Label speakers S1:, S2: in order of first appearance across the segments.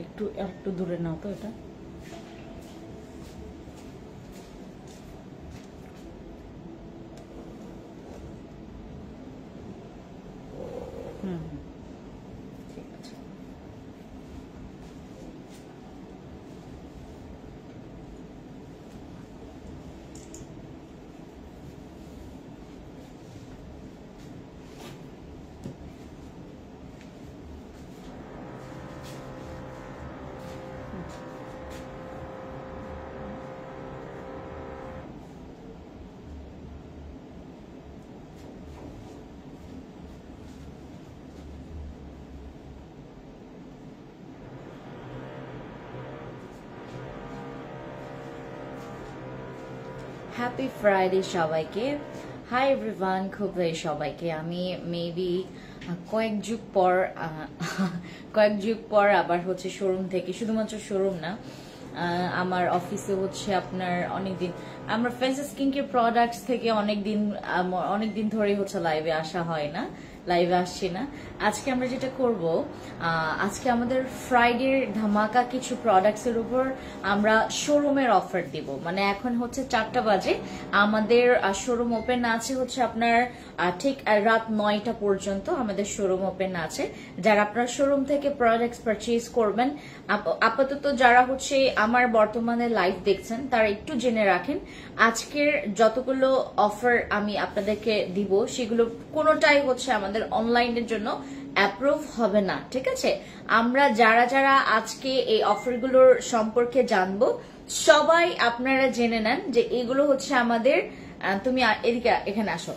S1: একটু একটু দূরে নাও তো এটা। ঠিক আছে। হ্যাপি ফ্রাইডে সবাইকে। হাই এভরিওয়ান, খুব সবাইকে আমি মেবি কয়েক যুগ পর আবার হচ্ছে শোরুম থেকে, শুধুমাত্র শোরুম না, আমার অফিসে হচ্ছে আপনার অনেকদিন আমরা ফেন্সি স্কিন কেয়ার প্রোডাক্টস থেকে অনেকদিন ধরে হচ্ছে লাইভে আসা হয় না, লাইভে আসছি না। আজকে আমরা যেটা করব, আজকে আমাদের ফ্রাইডের ধামাকা কিছু প্রোডাক্টস এর উপর আমরা শোরুমের অফার দিব। মানে এখন হচ্ছে 4টা বাজে, আমাদের শোরুম ওপেন আছে হচ্ছে আপনার ঠিক রাত 9টা পর্যন্ত আমাদের শোরুম ওপেন আছে। যারা আপনার শোরুম থেকে প্রোডাক্টস পারচেজ করবেন, আপাতত যারা হচ্ছে আমার বর্তমানে লাইভ দেখছেন তারা একটু জেনে রাখেন, আজকের যতগুলো অফার আমি আপনাদেরকে দিব সেগুলো কোনোটাই হচ্ছে আমাদের অনলাইনের জন্য অ্যাপ্রুভ হবে না, ঠিক আছে? আমরা যারা যারা আজকে এই অফারগুলোর সম্পর্কে জানবো, সবাই আপনারা জেনে নেন যে এগুলো হচ্ছে আমাদের, তুমি এদিকে এখানে আসো,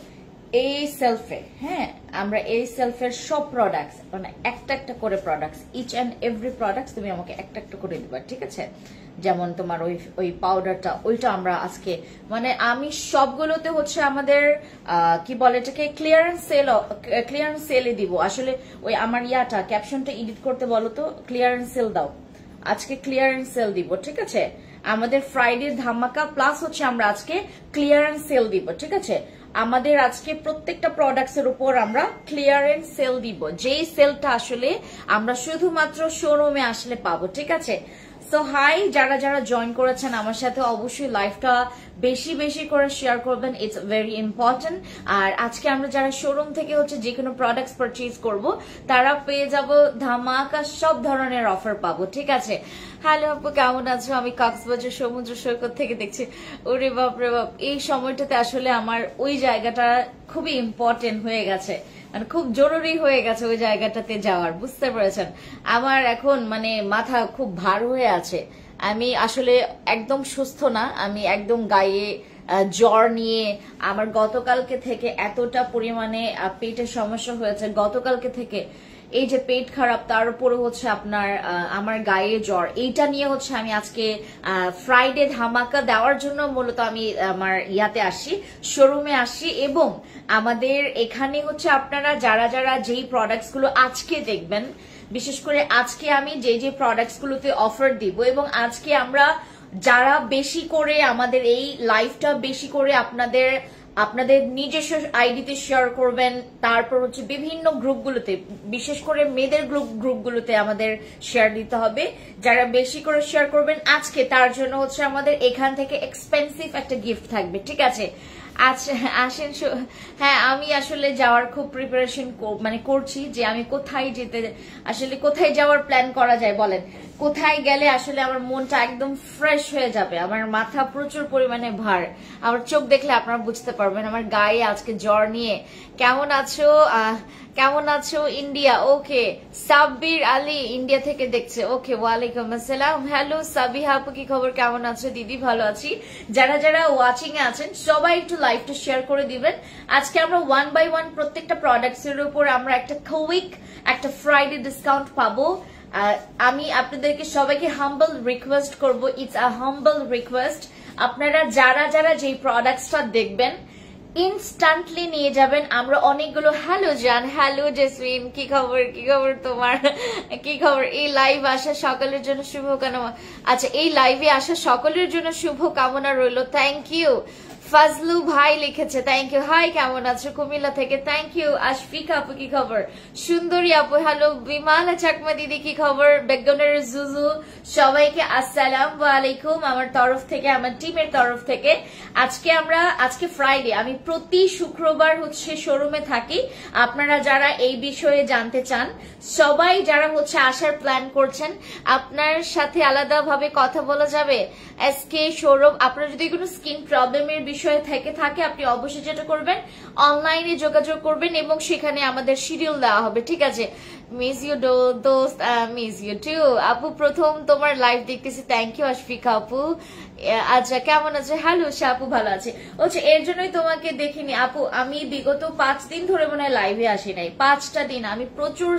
S1: এই সেলফে, হ্যাঁ, আমরা এই সেলফের সব প্রোডাক্টস, মানে একটা একটা করে products, each and every products তুমি আমাকে একটা একটা করে দিবা, ঠিক আছে? যেমন তোমার ওই পাউডারটা, ওইটা আমরা আজকে, মানে আমি সবগুলোতে হচ্ছে আমাদের কি বলে এটাকে, ক্লিয়ারেন্স সেলে দিব। আসলে ওই আমার ক্যাপশনটা এডিট করতে বলো তো, ক্লিয়ারেন্স সেল দাও, আজকে ক্লিয়ারেন্স সেল দিব, ঠিক আছে? আমাদের ফ্রাইডে ধামাকা প্লাস হচ্ছে আমরা আজকে ক্লিয়ারেন্স সেল দিব, ঠিক আছে? আমাদের আজকে প্রত্যেকটা প্রোডাক্টস এর উপর আমরা ক্লিয়ারেন্স সেল দিব, যেই সেলটা আসলে আমরা শুধুমাত্র শোরুমে আসলে পাবো, ঠিক আছে? সো হাই, যারা যারা জয়েন করেছেন আমার সাথে, অবশ্যই লাইভটা বেশি বেশি করে শেয়ার করবেন, ইটস ভেরি ইম্পর্টেন্ট। আর আজকে আমরা যারা শোরুম থেকে হচ্ছে যে কোনো প্রোডাক্টস পারচেজ করব, তারা পেয়ে যাব ধামাকা সব ধরনের অফার পাবো, ঠিক আছে? হ্যালো আপু, কেমন আছো? আমি কক্সবাজার সমুদ্র সৈকত থেকে দেখছি। ওরে বাপ রে বাপ, এই সময়টাতে আসলে আমার ওই জায়গাটা খুবই ইম্পর্টেন্ট হয়ে গেছে, মানে খুব জরুরি হয়ে গেছে ওই জায়গাটাতে যাওয়ার, বুঝতে পেরেছেন? আমার এখন মানে মাথা খুব ভার হয়ে আছে, আমি আসলে একদম সুস্থ না, আমি একদম গায়ে জ্বর নিয়ে, আমার গতকালকে থেকে এতটা পরিমাণে পেটের সমস্যা হয়েছে, গতকালকে থেকে এই যে পেট খারাপ, তার উপরে হচ্ছে আপনার আমার গায়ে জ্বর, এইটা নিয়ে হচ্ছে আমি আজকে ফ্রাইডে ধামাকা দেওয়ার জন্য মূলত আমি আমার আসি, শোরুমে আসি। এবং আমাদের এখানে হচ্ছে আপনারা যারা যারা যেই প্রোডাক্টস গুলো আজকে দেখবেন, বিশেষ করে আজকে আমি যে প্রোডাক্টস গুলোতে অফার দিব, এবং আজকে আমরা যারা বেশি করে আমাদের এই লাইভটা বেশি করে আপনাদের নিজস্ব আইডিতে শেয়ার করবেন, তারপর হচ্ছে বিভিন্ন গ্রুপগুলোতে, বিশেষ করে মেয়েদের গ্রুপগুলোতে আমাদের শেয়ার দিতে হবে। যারা বেশি করে শেয়ার করবেন আজকে, তার জন্য হচ্ছে আমাদের এখান থেকে এক্সপেন্সিভ একটা গিফট থাকবে, ঠিক আছে? আচ্ছা আসেন। হ্যাঁ, আমি আসলে যাওয়ার খুব প্রিপারেশন মানে করছি, যে আমি কোথায় যেতে, আসলে কোথায় যাওয়ার প্ল্যান করা যায় বলেন? কোথায় গেলে আসলে আমার মনটা একদম ফ্রেশ হয়ে যাবে? আমার মাথা প্রচুর পরিমাণে ভার, আমার চোখ দেখলে আপনারা বুঝতে পারবেন, আমার গায়ে আজকে জ্বর নিয়ে। কেমন আছো? কেমন আছো? ইন্ডিয়া, ওকে। সাব্বির আলী ইন্ডিয়া থেকে দেখছে, ওকে, ওয়ালাইকুম আসসালাম। হ্যালো সাবিহা আপু, কি খবর? কেমন আছো? দিদি ভালো আছি। যারা যারা ওয়াচিং এ আছেন সবাই একটু লাইভটা শেয়ার করে দিবেন। আজকে আমরা 1 বাই 1 প্রত্যেকটা প্রোডাক্টস এর উপর আমরা একটা কুইক একটা ফ্রাইডে ডিসকাউন্ট পাবো। আমি আপনাদেরকে সবাইকে হাম্বল রিকোয়েস্ট করব, ইটস আ হাম্বল রিকোয়েস্ট, আপনারা যারা যারা যেই প্রোডাক্টসটা দেখবেন ইনস্ট্যান্টলি নিয়ে যাবেন। আমরা অনেকগুলো, হ্যালো জান, হ্যালো জেসমিন, কি খবর? কি খবর তোমার? কি খবর? এই লাইভ আসা সকলের জন্য শুভ কামনা। আচ্ছা, এই লাইভে আসা সকলের জন্য শুভ কামনা রইল, থ্যাংক ইউ।
S2: ফাজলু ভাই লিখেছে থ্যাংক ইউ। হাই কেমন আছো কুমিল্লা থেকে, থ্যাংক ইউ। আশফিকা আপু কি খবর? সুন্দরী আপু হ্যালো। বিমালা চাকমা দিদি কি খবর? বেগনের জুজু সবাইকে আসসালামু আলাইকুম আমার তরফ থেকে, আমার টিমের তরফ থেকে। আজকে ফ্রাইডে, আমি প্রতি শুক্রবার হচ্ছে শোরুমে থাকি। আপনারা যারা এই বিষয়ে জানতে চান, সবাই যারা হচ্ছে আসার প্ল্যান করছেন, আপনার সাথে আলাদাভাবে কথা বলা যাবে। এসকে শোরুম, আপনার যদি কোনো স্কিন প্রবলেমের বিষয়ে থেকে থাকে, আপনি অবশ্যই যেটা করবেন অনলাইনে যোগাযোগ করবেন এবং সেখানে আমাদের শিডিউল দেওয়া হবে, ঠিক আছে? মিস ইউ দোস্ত, মিস ইউ টু আপু। প্রথম তোমার লাইভ দেখতেছি, থ্যাংক ইউ আশফিকা আপু। আচ্ছা কেমন আছে? হ্যালো আপু, ভালো আছে। হচ্ছে এর জন্যই তোমাকে দেখিনি আপু। আমি বিগত 5 দিন ধরে মনে হয় লাইভে আসি নাই। 5টা দিন আমি প্রচুর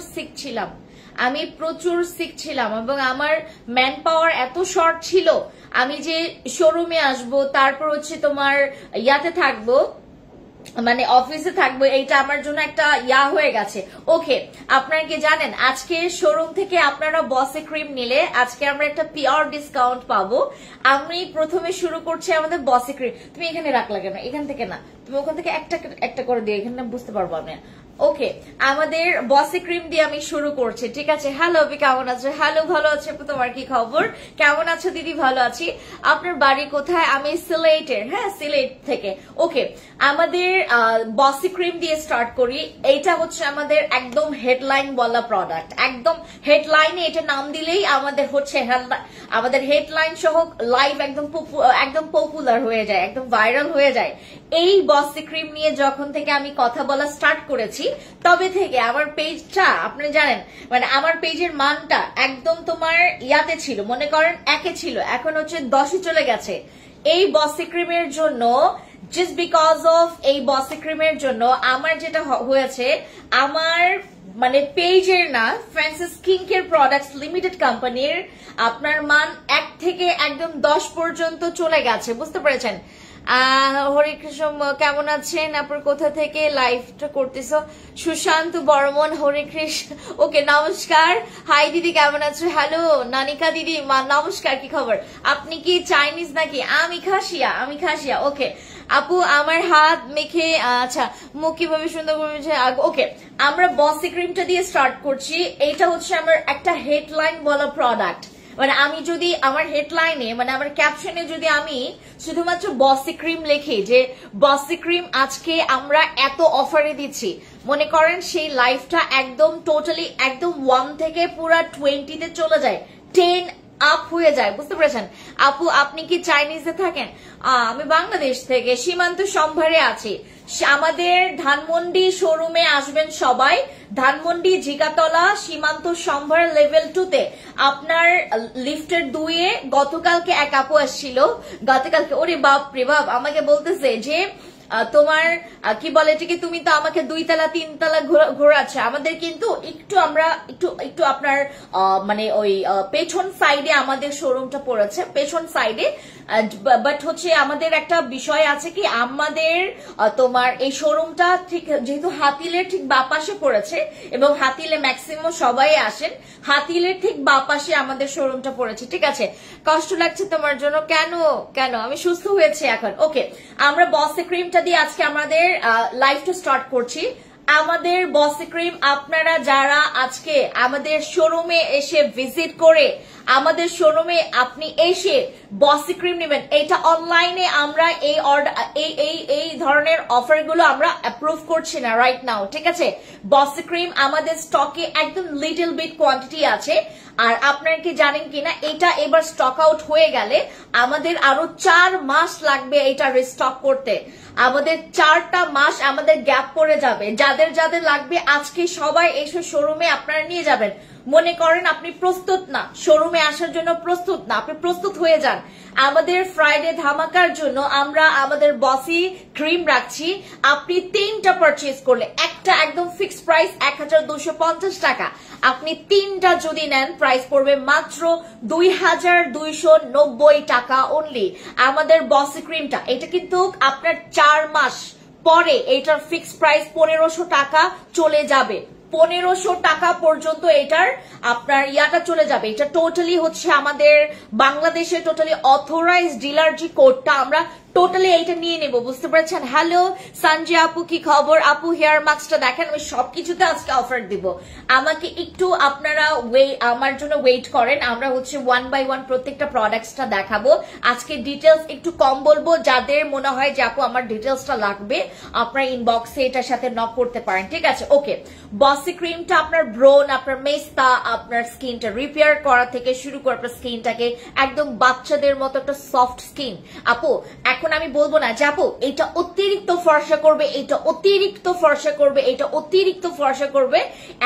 S2: সিক ছিলাম এবং আমার ম্যান পাওয়ার এত শর্ট ছিল। আমি যে শোরুমে আসবো, তারপর হচ্ছে তোমার ইয়াতে থাকবো, মানে অফিসে থাকবো, এইটা আমার জন্য একটা হয়ে গেছে। ওকে, আপনারা কি জানেন আজকে শোরুম থেকে আপনারা বসে ক্রিম নিলে আজকে আমরা একটা পিওর ডিসকাউন্ট পাবো। আমি প্রথমে শুরু করছি আমাদের বসে ক্রিম। তুমি এখানে রাখলা কেন? এখান থেকে না, তুমি ওখান থেকে একটা করে দিয়ে, এখানে বুঝতে পারবো আমি। ওকে, আমাদের বসে ক্রিম দিয়ে আমি শুরু করছি, ঠিক আছে? হ্যালো অভি কেমন আছো? হ্যালো, ভালো আছে। তোমার কি খবর? কেমন আছো দিদি? ভালো আছি। আপনার বাড়ি কোথায়? আমি সিলেটের। হ্যাঁ, সিলেট থেকে। ওকে, আমাদের বসে ক্রিম দিয়ে স্টার্ট করি। এইটা হচ্ছে আমাদের একদম হেডলাইন বলা প্রোডাক্ট। একদম হেডলাইনে এটা নাম দিলেই আমাদের হচ্ছে আমাদের হেডলাইন সহ লাইভ একদম পপুলার হয়ে যায়, একদম ভাইরাল হয়ে যায়। এই বসে ক্রিম নিয়ে যখন থেকে আমি কথা বলা স্টার্ট করেছি, তবে থেকে আমার পেজটা, আপনি জানেন, মানে আমার পেজের মানটা একদম তোমার ইয়াতে ছিল, মনে করেন 1-এ ছিল, এখন হচ্ছে 10-এ চলে গেছে। এই বসে ক্রিমের জন্য, জাস্ট বিকজ অফ এই বসে ক্রিমের জন্য আমার যেটা হয়েছে, আমার মানে পেজের না, fancy skin care products limited কোম্পানির আপনার মান 1 থেকে একদম 10 পর্যন্ত চলে গেছে, বুঝতে পেরেছেন? হরে কৃষ্ণ কেমন আছেন? আপনার কোথা থেকে লাইভটা করতেছো? সুশান্ত বর্মন, হরে কৃষ্ণ। ওকে, নমস্কার। হাই দিদি কেমন আছো? হ্যালো নানিকা দিদি, নমস্কার, কি খবর? আপনি কি চাইনিজ নাকি? আমি খাসিয়া। ওকে আপু, আমার হাত মেখে, আচ্ছা মুখ কিভাবে সুন্দর করে। ওকে, আমরা বসে ক্রিমটা দিয়ে স্টার্ট করছি। এইটা হচ্ছে আমার একটা হেডলাইন বলা প্রোডাক্ট। মানে আমি যদি আমার হেডলাইনে, মানে আমার ক্যাপশনে যদি আমি শুধুমাত্র বসে ক্রিম লিখি যে বসে ক্রিম আজকে আমরা এত অফারে দিচ্ছি, মনে করেন সেই লাইফটা একদম টোটালি একদম 1 থেকে পুরা 20-তে চলে যায়, 10 আপ হয়ে যায়, বুঝতে পেরেছেন? আপু আপনি কি চাইনিজে থাকেন? আমি বাংলাদেশ থেকে সীমান্ত সম্ভারে আছি। আমাদের ধানমন্ডি শোরুমে আসবেন সবাই। ধানমন্ডি জিকাতলা সীমান্ত সম্ভার লেভেল 2-তে, আপনার লিফটের 2-এ। গতকালকে এক আপু আসছিল, গতকালকে, ওরে বাপ রে বাপ, আমাকে বলতেছে যে তোমার কি বলে এটাকে, তুমি তো আমাকে 2 তলা 3 তলা ঘোরাচ্ছে। আমাদের কিন্তু একটু আপনার মানে ওই পেছন সাইডে আমাদের শোরুমটা পড়েছে, পেছন সাইডে। বাট হচ্ছে আমাদের একটা বিষয় আছে কি, আমাদের তোমার এই শোরুমটা ঠিক যেহেতু হাতিলের ঠিক বাপাশে পড়েছে এবং হাতিলে ম্যাক্সিমাম সবাই আসেন, হাতিলের ঠিক বাপাশে আমাদের শোরুমটা পড়েছে, ঠিক আছে? কষ্ট লাগছে তোমার জন্য? কেন আমি সুস্থ হয়েছে এখন। ওকে, আমরা বসে ক্রিমটা দিয়ে আজকে আমাদের লাইভটা স্টার্ট করছি। আমাদের বসে ক্রিম, আপনারা যারা আজকে আমাদের শোরুমে এসে ভিজিট করে, আমাদের শোরুমে আপনি এসে বসে ক্রিম নেবেন, এটা অনলাইনে আমরা এই ধরনের অফারগুলো আমরা অ্যাপ্রুভ করছি না রাইট নাও, ঠিক আছে? বসে ক্রিম আমাদের স্টকে একদম লিটল বিট কোয়ান্টিটি আছে। আর আপনারা কি জানেন কিনা, এটা এবার স্টক আউট হয়ে গেলে আমাদের আরো 4 মাস লাগবে এটা রিস্টক করতে। আমাদের 4টা মাস আমাদের গ্যাপ পড়ে যাবে। যাদের লাগবে আজকে সবাই এসে শোরুমে আপনারা নিয়ে যাবেন। মনে করেন আপনি প্রস্তুত না, শোরুমে আসার জন্য প্রস্তুত না, আপনি প্রস্তুত হয়ে যান। আমাদের ফ্রাইডে ধামাকার জন্য আমরা আমাদের বসি ক্রিম রাখছি। আপনি 3টা পারচেজ করলে একটা একদম ফিক্সড প্রাইস 1250 টাকা। আপনি 3টা যদি নেন প্রাইস পড়বে মাত্র 2290 টাকা অনলি। আমাদের বসি ক্রিমটা, এটা কিন্তু আপনার 4 মাস পরে এটার ফিক্সড প্রাইস 1500 টাকা চলে যাবে। 1500 টাকা পর্যন্ত এটার আপনার ইয়াটা চলে যাবে। এটা টোটালি হচ্ছে আমাদের বাংলাদেশে টোটালি অথরাইজড ডিলার যে কোডটা আমরা টোটালি এইটা নিয়ে নেব, বুঝতে পারছেন? হ্যালো সঞ্জয় আপু, কি খবর আপু? হেয়ার মাস্কটা দেখেন, আমি সবকিছুতে আজকে অফার দিব। আমাকে একটু আপনারা আমার জন্য ওয়েট করেন, আমরা হচ্ছে 1 by 1 প্রত্যেকটা প্রোডাক্টসটা দেখাবো। আজকে ডিটেলস একটু কম বলবো, যাদের মনে হয় যে আপু আমার ডিটেলসটা লাগবে আপনার ইনবক্সে এটার সাথে নক করতে পারেন, ঠিক আছে? ওকে, বসি ক্রিমটা আপনার ব্রোন, আপনার মেস্তা, আপনার স্কিনটা রিপেয়ার করা থেকে শুরু করে আপনার স্কিনটাকে একদম বাচ্চাদের মতো একটা সফট স্কিন। আপু এখন আমি বলবো না যে আপু এটা অতিরিক্ত ফর্সা করবে, এটা অতিরিক্ত ফর্সা করবে, এটা অতিরিক্ত ফর্সা করবে।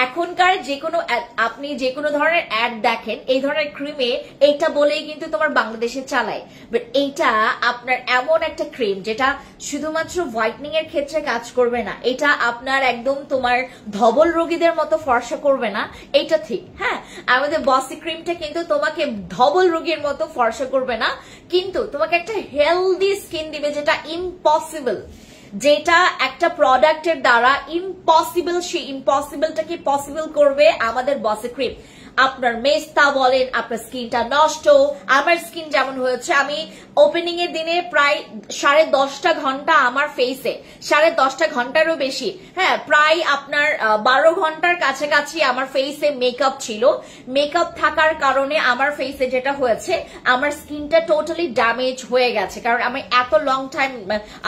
S2: এখনকার যে কোনো আপনি যে কোনো ধরনের অ্যাড দেখেন এই ধরনের ক্রিমে এইটা বলেই কিন্তু তোমার বাংলাদেশে চালায়, বাট এইটা আপনার এমন একটা ক্রিম যেটা শুধুমাত্র হোয়াইটনিং এর ক্ষেত্রে কাজ করবে না, এটা আপনার একদম তোমার ধবল রোগীদের মতো ফর্সা করবে না, এটা ঠিক। হ্যাঁ, আমাদের বসি ক্রিমটা কিন্তু তোমাকে ধবল রোগীর মতো ফর্সা করবে না, কিন্তু তোমাকে একটা হেলদি স্কিন দিবে, যেটা ইম্পসিবল, যেটা একটা প্রোডাক্টের দ্বারা ইম্পসিবল, সেই ইম্পসিবলটাকে পসিবল করবে আমাদের বসি ক্রিম। আপনার মেস্তা বলেন, আপনার স্কিনটা নষ্ট, আমার স্কিন যেমন হয়েছে, আমি ওপেনিং এর দিনে প্রায় 10.5 ঘন্টা আমার ফেসে, 10.5 ঘন্টারও বেশি, হ্যাঁ প্রায় আপনার 12 ঘন্টার কাছাকাছি আমার ফেসে মেকআপ ছিল। মেকআপ থাকার কারণে আমার ফেসে যেটা হয়েছে, আমার স্কিনটা টোটালি ড্যামেজ হয়ে গেছে, কারণ আমি এত লং টাইম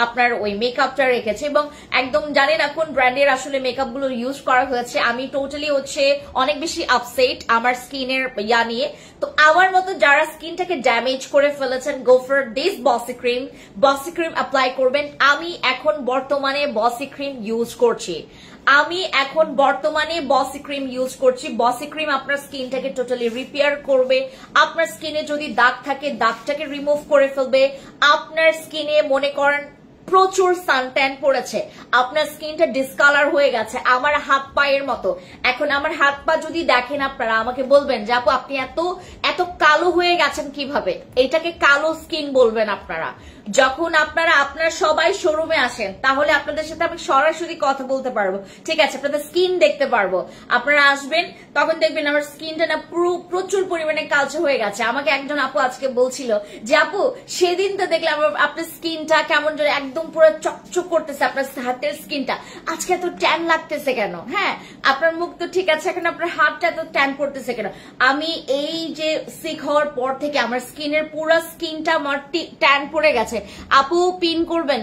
S2: আপনার ওই মেকআপটা রেখেছি, এবং একদম জানি না কোন ব্র্যান্ডের আসলে মেকআপ গুলো ইউজ করা হয়েছে। আমি টোটালি হচ্ছে অনেক বেশি আপসেট আমার স্কিনের ইয়া নিয়ে। তো আমার মতো যারা স্কিনটাকে ড্যামেজ করে ফেলেছেন, গো ফর দিস বসি ক্রিম। বসি ক্রিম অ্যাপ্লাই করবেন। আমি এখন বর্তমানে বসি ক্রিম ইউজ করছি, বসি ক্রিম আপনার স্কিনটাকে টোটালি রিপেয়ার করবে। আপনার স্কিনে যদি দাগ থাকে দাগটাকে রিমুভ করে ফেলবে। আপনার স্কিনে মনে করেন প্রচুর সানট্যান পড়েছে, আপনার স্কিনটা ডিসকালার হয়ে গেছে আমার হাত পায়ের মতো। এখন আমার হাত পা যদি দেখেন আপনারা আমাকে বলবেন যে আপু আপনি এত কালো হয়ে গেছেন কিভাবে? এটাকে কালো স্কিন বলবেন আপনারা। যখন আপনারা আপনার সবাই শোরুমে আসেন তাহলে আপনাদের সাথে আমি সরাসরি কথা বলতে পারবো, ঠিক আছে? আপনাদের স্কিন দেখতে পারবো। আপনারা আসবেন তখন দেখবেন আমার স্কিনটা না প্রচুর পরিমাণে কালচে হয়ে গেছে। আমাকে একজন আপু আজকে বলছিল যে আপু সেদিন তো দেখলাম আপনার স্কিনটা কেমন যেন একদম পুরো চকচক করতেছে, আপনার হাতের স্কিনটা আজকে এত ট্যান লাগতেছে কেন? হ্যাঁ, আপনার মুখ তো ঠিক আছে, এখন আপনার হাতটা এত ট্যান পড়তেছে কেন? আমি এই যে সিক হওয়ার পর থেকে আমার স্কিনের পুরো স্কিনটা আমার ট্যান পড়ে গেছে। আপু পিন করবেন,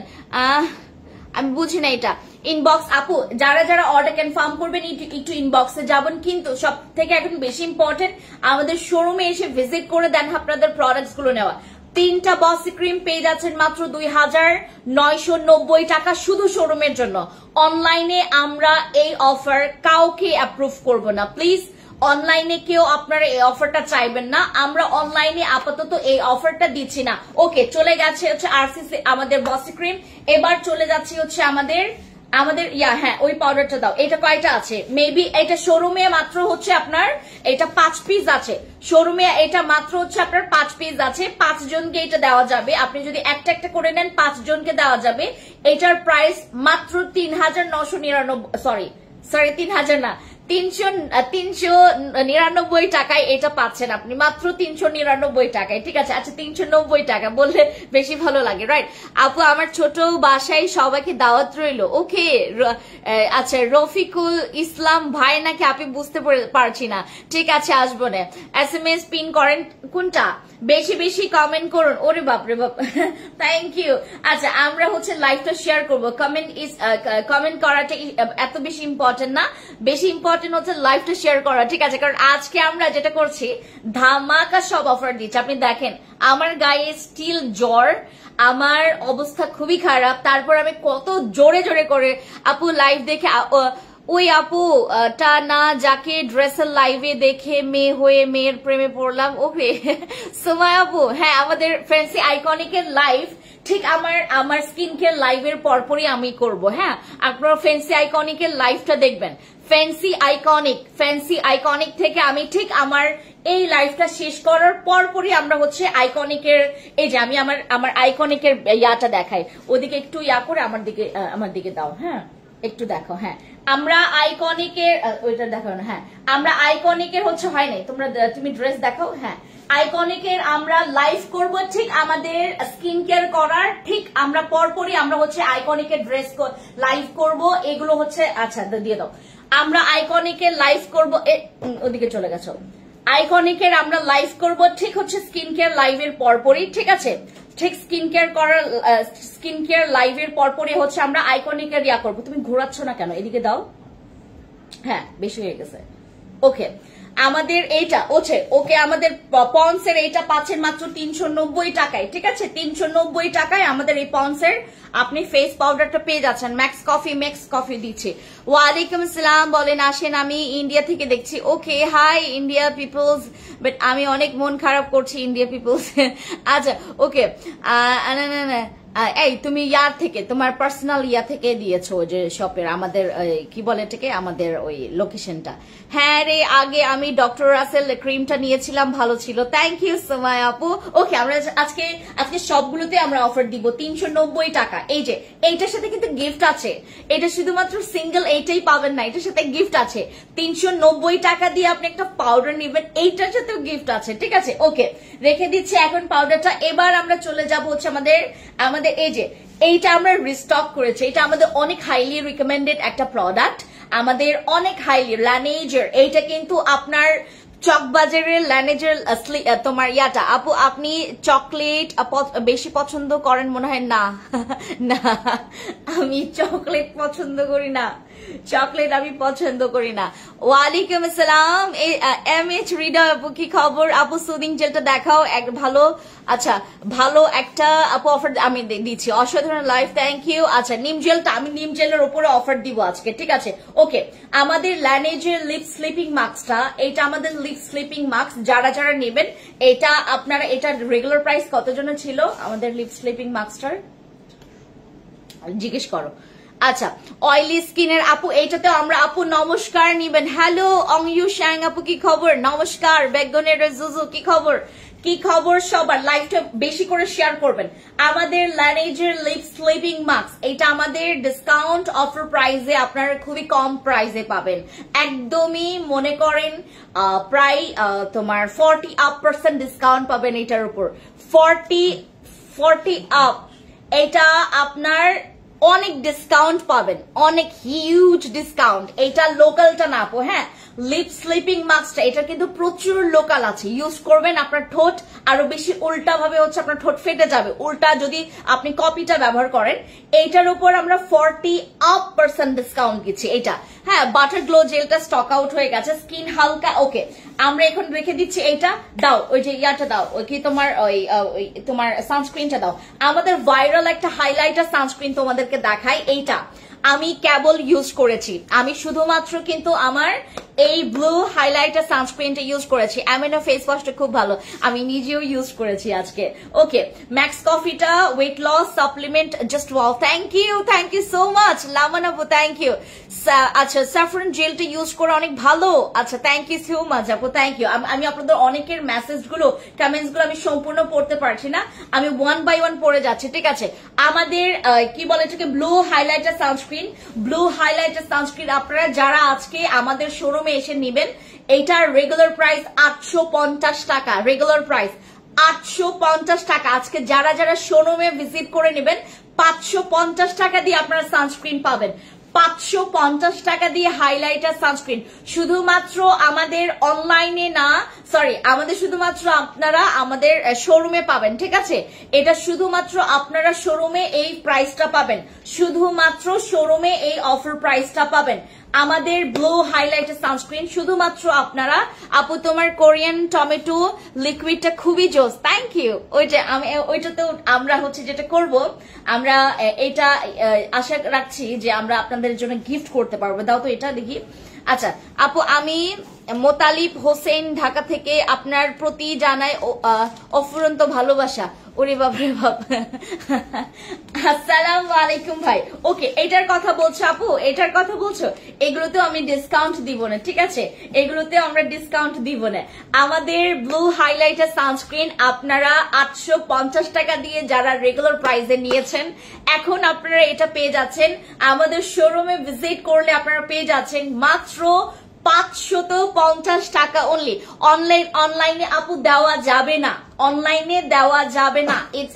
S2: আমি বুঝি না এটা। ইনবক্স আপু যারা যারা অর্ডার কনফার্ম করবেন একটু ইনবক্সে যাবেন, কিন্তু সব থেকে এখন বেশি ইম্পর্টেন্ট আমাদের শোরুমে এসে ভিজিট করে দেন আপনাদের প্রোডাক্টস গুলো নেওয়া। 3টা বসি ক্রিম পেয়ে যাচ্ছেন মাত্র 2,990 টাকা শুধু শোরুমের জন্য। অনলাইনে আমরা এই অফার কাউকে অ্যাপ্রুভ করব না, প্লিজ অনলাইনে কেউ আপনারা এই অফারটা চাইবেন না। আমরা অনলাইনে আপাতত এই অফারটা দিচ্ছি না। ওকে, চলে গেছে হচ্ছে আরসিসি আমাদের বসি ক্রিম। এবার চলে যাচ্ছি হচ্ছে আমাদের হ্যাঁ ওই পাউডারটা দাও। এটা কয়টা আছে? মেবি এটা শোরুমে মাত্র হচ্ছে আপনার এটা 5 পিস আছে। শোরুমে এটা মাত্র হচ্ছে আপনার 5 পিস আছে। 5 জনকে এটা দেওয়া যাবে। আপনি যদি একটা একটা করে নেন 5 জনকে দেওয়া যাবে। এটার প্রাইস মাত্র 3,999, সরি 3,000 না, 399 টাকায় এটা পাচ্ছেন আপনি, মাত্র 399 টাকায়, ঠিক আছে? আচ্ছা 390 টাকা বললে বেশি ভালো লাগে, রাইট? আপু আমার ছোট বাসায় সবাইকে দাওয়াত রইল। ওকে, আচ্ছা রফিকুল ইসলাম ভাই নাকি? আপনি বুঝতে পারছি না, ঠিক আছে আসবো না। SMS পিন করেন কোনটা? বেশি বেশি কমেন্ট করুন। ওরে বাপরে বাপ, থ্যাংক ইউ। আচ্ছা আমরা হচ্ছে লাইভটা শেয়ার করবো। কমেন্ট করাটা এত বেশি ইম্পর্টেন্ট না, বেশি ইম্পর্টেন্ট হচ্ছে লাইভটা শেয়ার করা, ঠিক আছে? কারণ আজকে আমরা যেটা করছি ধামাকা সব অফার দিচ্ছি। আপনি দেখেন আমার গায়ে স্টিল জ্বর, আমার অবস্থা খুবই খারাপ, তারপর আমি কত জোরে জোরে করে আপু লাইভ দেখে, ওই আপু টা না যাকে ড্রেসের লাইভে দেখে মেয়ে হয়ে মেয়ের প্রেমে পড়লাম। ওকে সোমায় আপু, হ্যাঁ আমাদের ফ্যান্সি আইকনিকের লাইভ ঠিক আমার স্কিন কেয়ার লাইভের পরপরই আমি করব। হ্যাঁ, আপনারা ফ্যান্সি আইকনিকের লাইভটা দেখবেন। ফ্যান্সি আইকনিক থেকে আমি ঠিক আমার এই লাইভটা শেষ করার পরপরই আমরা হচ্ছে আইকনিকের, এই যে আমি আমার আইকনিকের ইয়াটা দেখাই, ওদিকে একটু ইয়া করে আমার দিকে দাও। হ্যাঁ একটু দেখো। হ্যাঁ আমরা আইকনিকের ওইটা দেখো না। হ্যাঁ আমরা আইকনিকের হচ্ছে হয় নাই, তুমি ড্রেস দেখো। হ্যাঁ আইকনিকের আমরা লাইভ করব ঠিক আমাদের স্কিন কেয়ার করার ঠিক আমরা পরপরই আমরা হচ্ছে আইকনিকের ড্রেস লাইভ করব। এগুলো হচ্ছে আচ্ছা দিয়ে দাও। আমরা আইকনিকের লাইভ করব, ওদিকে চলে গেছো। আইকনিকের আমরা লাইভ করব ঠিক হচ্ছে স্কিন কেয়ার লাইভের পরপরই, ঠিক আছে? ঠিক স্কিন কেয়ার লাইভের পরপরই হচ্ছে আমরা আইকনিকের ইয়া করবো। তুমি ঘোরাচ্ছ না কেন? এদিকে দাও। হ্যাঁ বেশি হয়ে গেছে। ওকে আমাদের এইটা ওকে আমাদের পন্সের এইটা পাচ্ছেন মাত্র 390 টাকায়, ঠিক আছে? 390 টাকায় আমাদের এই পন্সের আপনি ফেস পাউডারটা পেয়ে যাচ্ছেন। ম্যাক্স কফি দিচ্ছে। ওয়ালাইকুম আসসালাম, বলেন আসেন, আমি ইন্ডিয়া থেকে দেখছি। ওকে হাই ইন্ডিয়া পিপলস, বাট আমি অনেক মন খারাপ করছি ইন্ডিয়া পিপলস। আচ্ছা ওকে না এই তুমি ইয়ার থেকে তোমার পার্সোনাল ইয়া থেকে দিয়েছো যে শপের আমাদের কি বলে এটাকে আমাদের ওই লোকেশনটা। হ্যাঁ রে আগে আমি ডক্টর রাসেল ক্রিমটা নিয়েছিলাম, ভালো ছিল। থ্যাংক ইউ সো মাচ আপু। ওকে আমরা আজকে সবগুলোতে আমরা অফার দিব 390 টাকা। এই যে এইটার সাথে কিন্তু গিফট আছে, এটা শুধুমাত্র সিঙ্গেল এইটাই পাবেন না, এটার সাথে গিফট আছে। 390 টাকা দিয়ে আপনি একটা পাউডার নেবেন, এইটার সাথেও গিফট আছে, ঠিক আছে? ওকে রেখে দিচ্ছি এখন পাউডারটা। এবার আমরা চলে যাব হচ্ছে আমাদের এই যে এইটা আমরা রিস্টক করেছি, এটা আমাদের অনেক হাইলি রিকমেন্ডেড একটা প্রোডাক্ট, আমাদের অনেক হাইলি ল্যানেজার। এইটা কিন্তু আপনার চকবাজারের ল্যানেজার তোমার ইয়াটা। আপু আপনি চকলেট বেশি পছন্দ করেন মনে হয়? না না আমি চকলেট পছন্দ করি না, চকলেট আমি পছন্দ করি না। ওয়ালাইকুম আসসালাম এম এইচ হৃদয় আপু, কি খবর আপু? সুদিং জেলটা দেখাও এক ভালো। আচ্ছা ভালো একটা আপু অফার আমি দিচ্ছি, অসাধারণ লাইফ, থ্যাংক ইউ। আচ্ছা নিম জেলটা আমি নিম জেলের উপরে অফার দিব আজকে, ঠিক আছে? ওকে আমাদের ল্যানেজের লিপ স্লিপিং মাস্কটা, এটা আমাদের লিপ স্লিপিং মাস্ক যারা যারা নেবেন এটা আপনারা, এটা রেগুলার প্রাইস কত জন্য ছিল আমাদের লিপ স্লিপিং মাস্কটার জিজ্ঞেস করো। আচ্ছা অয়েলি স্কিনের আপু এইটাতে আমরা আপু নমস্কার নিবেন। হ্যালো অংইউ শ্যাং আপু কি খবর? নমস্কার। বেগনের জুজু কি খবর? কি খবর সবার? লাইভটা বেশি করে শেয়ার করবেন। আমাদের ল্যানেজের লিপ স্লিপিং মাস্ক এটা আমাদের ডিসকাউন্ট অফার প্রাইসে আপনারা খুবই কম প্রাইসে পাবেন, একদমই মনে করেন প্রায় তোমার 40% ডিসকাউন্ট পাবেন এটার উপর, 40 আপ। এটা আপনার অনেক ডিসকাউন্ট পাবেন, অনেক হিউজ ডিসকাউন্ট। এটা লোকালটা না আপু। হ্যাঁ লিপ স্লিপিং মাস্কটা এটা কিন্তু প্রচুর লোকাল আছে, ইউজ করবেন আপনার ঠোঁট আরো বেশি উল্টা ভাবে হচ্ছে আপনার ঠোঁট ফেটে যাবে উল্টা যদি আপনি কপিটা ব্যবহার করেন। এইটার উপর আমরা 40% ডিসকাউন্ট দিচ্ছি এটা। হ্যাঁ বাটার গ্লো জেলটা স্টক আউট হয়ে গেছে, স্কিন হালকা। ওকে আমরা এখন রেখে দিচ্ছি এইটা। দাও ওই যে ইয়াটা দাও, ওই কি তোমার ওই তোমার সানস্ক্রিনটা দাও। আমাদের ভাইরাল একটা হাইলাইটার সানস্ক্রিন তোমাদেরকে দেখাই, এইটা আমি কেবল ইউজ করেছি, আমি শুধুমাত্র কিন্তু আমার এই ব্লু হাইলাইটার সানস্ক্রিনটা ইউজ করেছি। অ্যামিনো ফেস ওয়াশটা খুব ভালো, আমি নিজেও ইউজ করেছি আজকে। ওকে ম্যাক্স কফিটা weight loss supplement just wow, thank you so much Laman আপু, থ্যাংক ইউ। আচ্ছা স্যাফরন জেলটা ইউজ করে অনেক ভালো। আচ্ছা থ্যাংক ইউ সো মাচ আপু, থ্যাংক ইউ। আমি আপনাদের অনেকের মেসেজ গুলো কমেন্টস গুলো আমি সম্পূর্ণ পড়তে পারছি না, আমি 1 বাই 1 পড়ে যাচ্ছি, ঠিক আছে? আমাদের কি বলে এটাকে blue highlighter sunscreen, blue highlighter sunscreen আপনারা যারা আজকে আমাদের শোরুমে এসে নেবেন এইটার রেগুলার প্রাইস 850 টাকা, রেগুলার প্রাইস 850 টাকা। আজকে যারা যারা শোরুমে ভিজিট করে নেবেন 550 টাকা দিয়ে আপনারা সানস্ক্রিন পাবেন, 550 টাকা দিয়ে হাইলাইটার সানস্ক্রিন। শুধুমাত্র আমাদের অনলাইনে না, সরি আমাদের শুধুমাত্র আপনারা আমাদের শোরুমে পাবেন, ঠিক আছে? এটা শুধুমাত্র আপনারা শোরুমে এই প্রাইসটা পাবেন, শুধুমাত্র শোরুমে এই অফার প্রাইসটা পাবেন। আমাদের ব্লু হাইলাইটার সানস্ক্রিন শুধুমাত্র আপনারা। আপু তোমার কোরিয়ান টমেটো লিকুইডটা খুবই জোস, থ্যাংক ইউ। ওইটাতেও আমরা হচ্ছে যেটা করব, আমরা এটা আশা রাখছি যে আমরা আপনাদের জন্য গিফট করতে পারবো। দাও তো এটা দেখি। আচ্ছা আপু আমি মোতালিব হোসেন ঢাকা থেকে আপনার প্রতি জানায় অফুরন্ত ভালোবাসা। ওরে বাপরে বাপ, আসসালামু আলাইকুম ভাই। ওকে, এটার কথা বলছো আপু, এটার কথা বলছো? এগুলোতেও আমি ডিসকাউন্ট দিব না, ঠিক আছে? এগুলোতেও আমরা ডিসকাউন্ট দিব না। আমাদের ব্লু হাইলাইটার সানস্ক্রিন আপনারা 850 টাকা দিয়ে যারা রেগুলার প্রাইসে নিয়েছেন, এখন আপনারা এটা পেয়ে যাচ্ছেন আমাদের শোরুমে ভিজিট করলে আপনারা পেয়ে যাচ্ছেন মাত্র 550 টাকা অনলি। অনলাইনে আপু দেওয়া যাবে না, অনলাইনে দেওয়া যাবে না, ইটস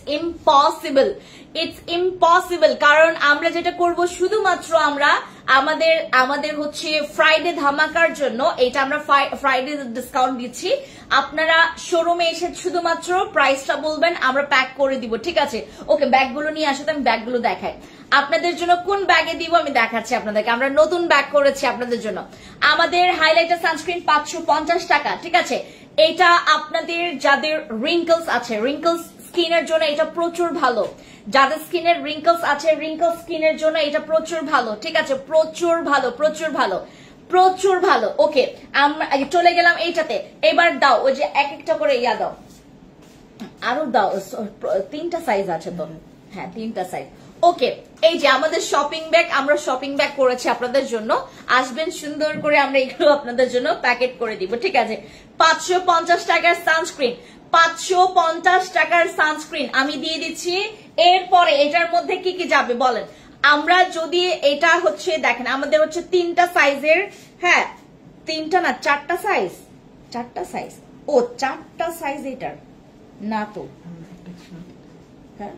S2: ইম্পসিবল। কারণ আমরা যেটা করব শুধুমাত্র আমরা আমাদের হচ্ছে ফ্রাইডে ধামাকার জন্য এটা আমরা ফ্রাইডে ডিসকাউন্ট দিচ্ছি। আপনারা শোরুমে এসে শুধুমাত্র প্রাইসটা বলবেন, আমরা প্যাক করে দিব, ঠিক আছে? ওকে, ব্যাগগুলো নিয়ে আসো, আমি ব্যাগগুলো দেখাই আপনাদের জন্য। কোন ব্যাগে দিব আমি দেখাচ্ছি আপনাদেরকে। আমরা নতুন ব্যাগ করেছি আপনাদের জন্য। আমাদের হাইলাইটার সানস্ক্রিন 550 টাকা, ঠিক আছে? এটা আপনাদের যাদের রিঙ্কলস আছে, রিঙ্কলস স্কিনের জন্য এটা প্রচুর ভালো। যাদের স্কিনের রিঙ্কলস আছে, রিঙ্কল স্কিনের জন্য এটা প্রচুর ভালো, ঠিক আছে? প্রচুর ভালো, প্রচুর ভালো, প্রচুর ভালো। ওকে, আমরা চলে গেলাম এইটাতে। এবার দাও ওই যে এক একটা করে ইয়া দাও, আরো দাও। 3টা সাইজ আছে তো, হ্যাঁ 3টা সাইজ। ওকে, এই যে আমাদের শপিং ব্যাগ, আমরা শপিং ব্যাগ করেছি আপনাদের জন্য। আসবেন, সুন্দর করে আমরা এগুলো আপনাদের জন্য প্যাকেট করে দিব, ঠিক আছে? 550 টাকার সানস্ক্রিন, 550 টাকার সানস্ক্রিন আমি দিয়ে দিচ্ছি। এরপরে এটার মধ্যে কি কি যাবে বলেন? আমরা যদি এটা হচ্ছে দেখেন, আমাদের হচ্ছে 3টা সাইজের, হ্যাঁ 3টা না 4টা সাইজ, 4টা সাইজ। ও 4টা সাইজ এটার না তো, হ্যাঁ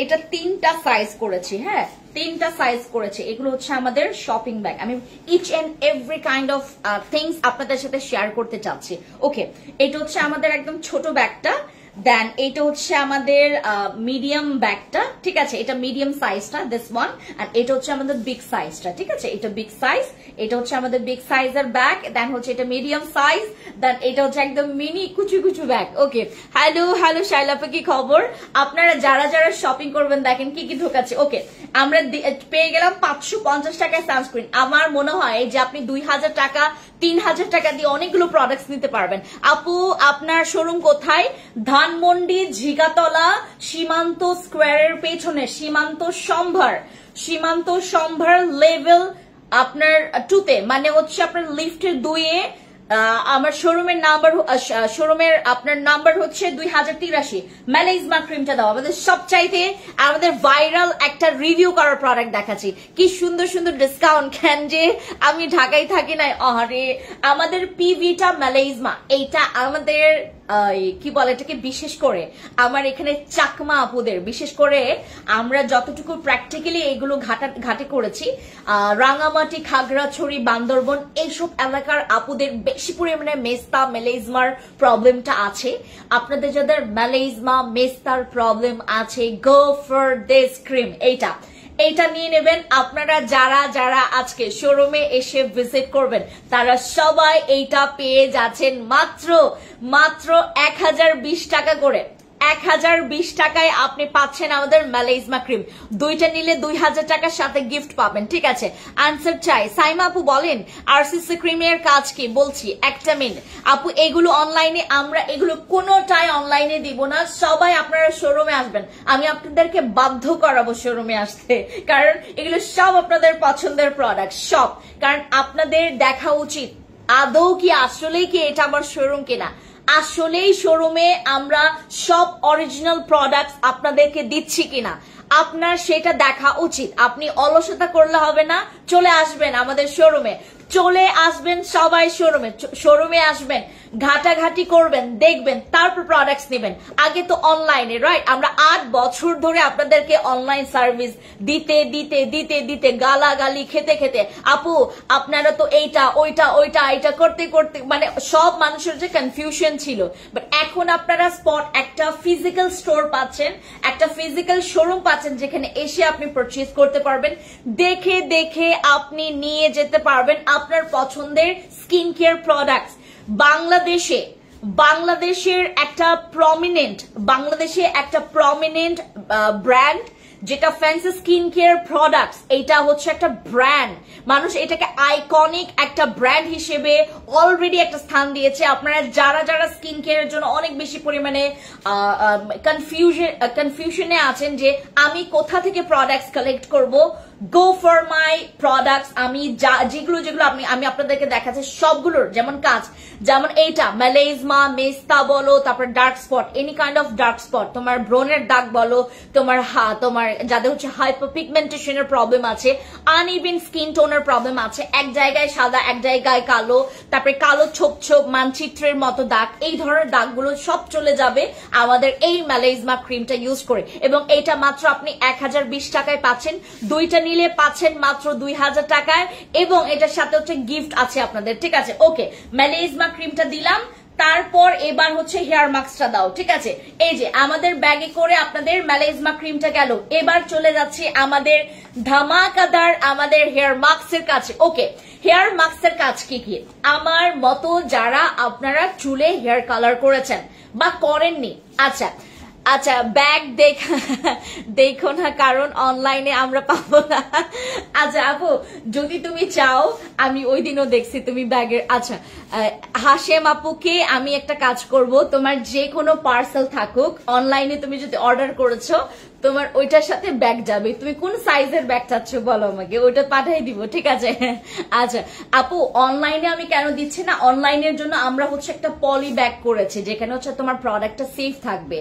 S2: এটা 3টা সাইজ করেছি, হ্যাঁ 3টা সাইজ করেছি। এগুলো হচ্ছে আমাদের শপিং ব্যাগ। আমি each and every kind of things আপনাদের সাথে শেয়ার করতে চাচ্ছি। ওকে, এটা হচ্ছে আমাদের একদম ছোট ব্যাগটা, দেন এটা হচ্ছে আমাদের মিডিয়াম ব্যাগটা, ঠিক আছে? এটা মিডিয়াম সাইজটা, দিস ওয়ান। আর এটা হচ্ছে আমাদের বিগ সাইজটা, ঠিক আছে? এটা বিগ সাইজ, এটা হচ্ছে আমাদের বিগ সাইজের ব্যাগ, দেন হচ্ছে এটা মিডিয়াম সাইজ, দেন এটা হচ্ছে একদম মিনি কুচু কুচু ব্যাগ। ওকে, হ্যালো শাইলাপা, কি খবর? আপনারা যারা যারা শপিং করবেন দেখেন কি কি ঢোকাচ্ছে। ওকে, আমরা পেয়ে গেলাম 550 টাকায় সানস্ক্রিন। আমার মনে হয় যে আপনি 2000 টাকা 3000 টাকা দিয়ে অনেকগুলো প্রোডাক্টস নিতে পারবেন। আপু আপনার শোরুম কোথায়? ধানমন্ডি ঝিগাতলা সীমান্ত স্কোয়ারের পেছনে, সীমান্ত সম্ভার লেভেল আপনার 2তে, মানে হচ্ছে আপনার লিফটের 2-এ। আমার শোরুমের আপনার নাম্বার হচ্ছে 2083। ম্যালেজমা ক্রিমটা দাও। আমাদের ভাইরাল একটা রিভিউ করার প্রোডাক্ট দেখাচ্ছি। কি সুন্দর সুন্দর ডিসকাউন্ট, কেন যে আমি ঢাকায় থাকি না। আরে আমাদের পিভিটা ম্যালেজমা, এইটা আমাদের কি বলে এটাকে, বিশেষ করে আমার এখানে চাকমা আপুদের, বিশেষ করে আমরা যতটুকু প্র্যাকটিক্যালি এগুলো ঘাটে করেছি, রাঙামাটি, খাগড়াছড়ি, বান্দরবন এইসব এলাকার আপুদের বেশি পরিমাণে মেস্তা মেলেজমার প্রবলেমটা আছে। আপনাদের যাদের মেলেজমা মেস্তার প্রবলেম আছে, গো ফর দিস ক্রিম। এইটা নিয়ে নেবেন। আপনারা যারা যারা আজকে শোরুমে এসে ভিজিট করবেন তারা সবাই এইটা পেয়ে যাচ্ছেন মাত্র 1020 টাকা করে। 1020 টাকায় আপনি পাচ্ছেন আমাদের ম্যালেজমা ক্রিম। 2টা নিলে 2000 টাকার সাথে গিফট পাবেন, ঠিক আছে? আনসার চাই। সাইমা আপু বলেন আরসিসি ক্রিমের কাজ কি? বলছি, একটা মিনিট আপু। এগুলো অনলাইনে, আমরা এগুলো কোনোটাই অনলাইনে দিব না। সবাই আপনারা শোরুমে আসবেন, আমি আপনাদেরকে বাধ্য করাবো শোরুমে আসতে, কারণ এগুলো সব আপনাদের পছন্দের প্রোডাক্ট, সব। কারণ আপনাদের দেখা উচিত আদৌ কি আসলেই কি এটা আমার শোরুম কিনা। আসলেই শোরুমে আমরা সব অরিজিনাল প্রোডাক্টস আপনাদেরকে দিচ্ছি কিনা আপনার সেটা দেখা উচিত। আপনি অলসতা করলে হবে না, চলে আসবেন আমাদের শোরুমে, চলে আসবেন সবাই শোরুমে আসবেন, ঘাটাঘাটি করবেন, দেখবেন, তারপর প্রোডাক্টস নেবেন। আগে তো অনলাইনে, রাইট? আমরা 8 বছর ধরে আপনাদেরকে অনলাইন সার্ভিস দিতে দিতে দিতে দিতে গালাগালি খেতে খেতে, আপু আপনারা তো এইটা ওইটা এটা করতে করতে মানে সব মানুষের যে কনফিউশন ছিল। বাট এখন আপনারা স্পট একটা ফিজিক্যাল স্টোর পাচ্ছেন, একটা ফিজিক্যাল শোরুম পাচ্ছেন, যেখানে এসে আপনি পারচেজ করতে পারবেন, দেখে দেখে আপনি নিয়ে যেতে পারবেন আপনার পছন্দের স্কিন কেয়ার প্রোডাক্টস। বাংলাদেশের একটা প্রমিনেন্ট ব্র্যান্ড যেটা ফ্যান্সি স্কিন কেয়ার প্রোডাক্টস, এটা হচ্ছে একটা ব্র্যান্ড, মানুষ এটাকে আইকনিক একটা ব্র্যান্ড হিসেবে অলরেডি একটা স্থান দিয়েছে। আপনারা যারা যারা স্কিন কেয়ারের জন্য অনেক বেশি পরিমাণে কনফিউশনে আছেন যে আমি কোথা থেকে প্রোডাক্টস কালেক্ট করব, গো ফর মাই প্রোডাক্টস। আমি যেগুলো আমি আপনাদেরকে দেখাচ্ছি সবগুলোর যেমন কাজ, যেমন এইটা মেলেজমা, মেস্তা বলো, তারপর dark spot, any kind of dark spot, তোমার ব্রনের দাগ বলো, তোমার যাদের হচ্ছে হাইপারপিগমেন্টেশনের প্রবলেম আছে, আনইভেন স্কিন টোনের প্রবলেম আছে, এক জায়গায় সাদা এক জায়গায় কালো, তারপরে কালো ছোপ ছোপ মানচিত্রের মতো দাগ, এই ধরনের দাগগুলো সব চলে যাবে আমাদের এই মেলেজমা ক্রিমটা ইউজ করে। এবং এটা মাত্র আপনি 1020 টাকায় পাচ্ছেন, দুইটা নিলে পাচ্ছেন মাত্র 2000 টাকায়, এবং এটার সাথে হচ্ছে গিফট আছে আপনাদের, ঠিক আছে? ওকে, মেলেজমা ক্রিমটা দিলাম, তারপর এবার হচ্ছে হেয়ার মাস্কটা দাও, ঠিক আছে? এই যে আমাদের ব্যাগে করে আপনাদের মেলেজমা ক্রিমটা গেল, এবার চলে যাচ্ছে আমাদের ধামাকাদার আমাদের হেয়ার মাস্কের কাছে। ওকে, হেয়ার মাস্কের কাজ কি কি? আমার মতো যারা আপনারা চুলে হেয়ার কালার করেছেন বা করেননি, আচ্ছা আচ্ছা ব্যাগ দেখো না, কারণ অনলাইনে আমরা পাবো না। আচ্ছা আপু, যদি তুমি চাও, আমি ওই দিনও দেখছি তুমি ব্যাগের, আচ্ছা হাশেম আপুকে আমি একটা কাজ করব, তোমার যে কোনো পার্সেল থাকুক অনলাইনে, তুমি যদি অর্ডার করেছো তোমার ওইটার সাথে ব্যাগ যাবে। তুমি কোন সাইজের ব্যাগ চাচ্ছ বলো আমাকে, ওইটা পাঠিয়ে দিব, ঠিক আছে? আচ্ছা আপু, অনলাইনে আমি কেন দিচ্ছি না, অনলাইনের জন্য আমরা হচ্ছে একটা পলি ব্যাগ করেছি, যেখানে হচ্ছে তোমার প্রোডাক্টটা সেফ থাকবে।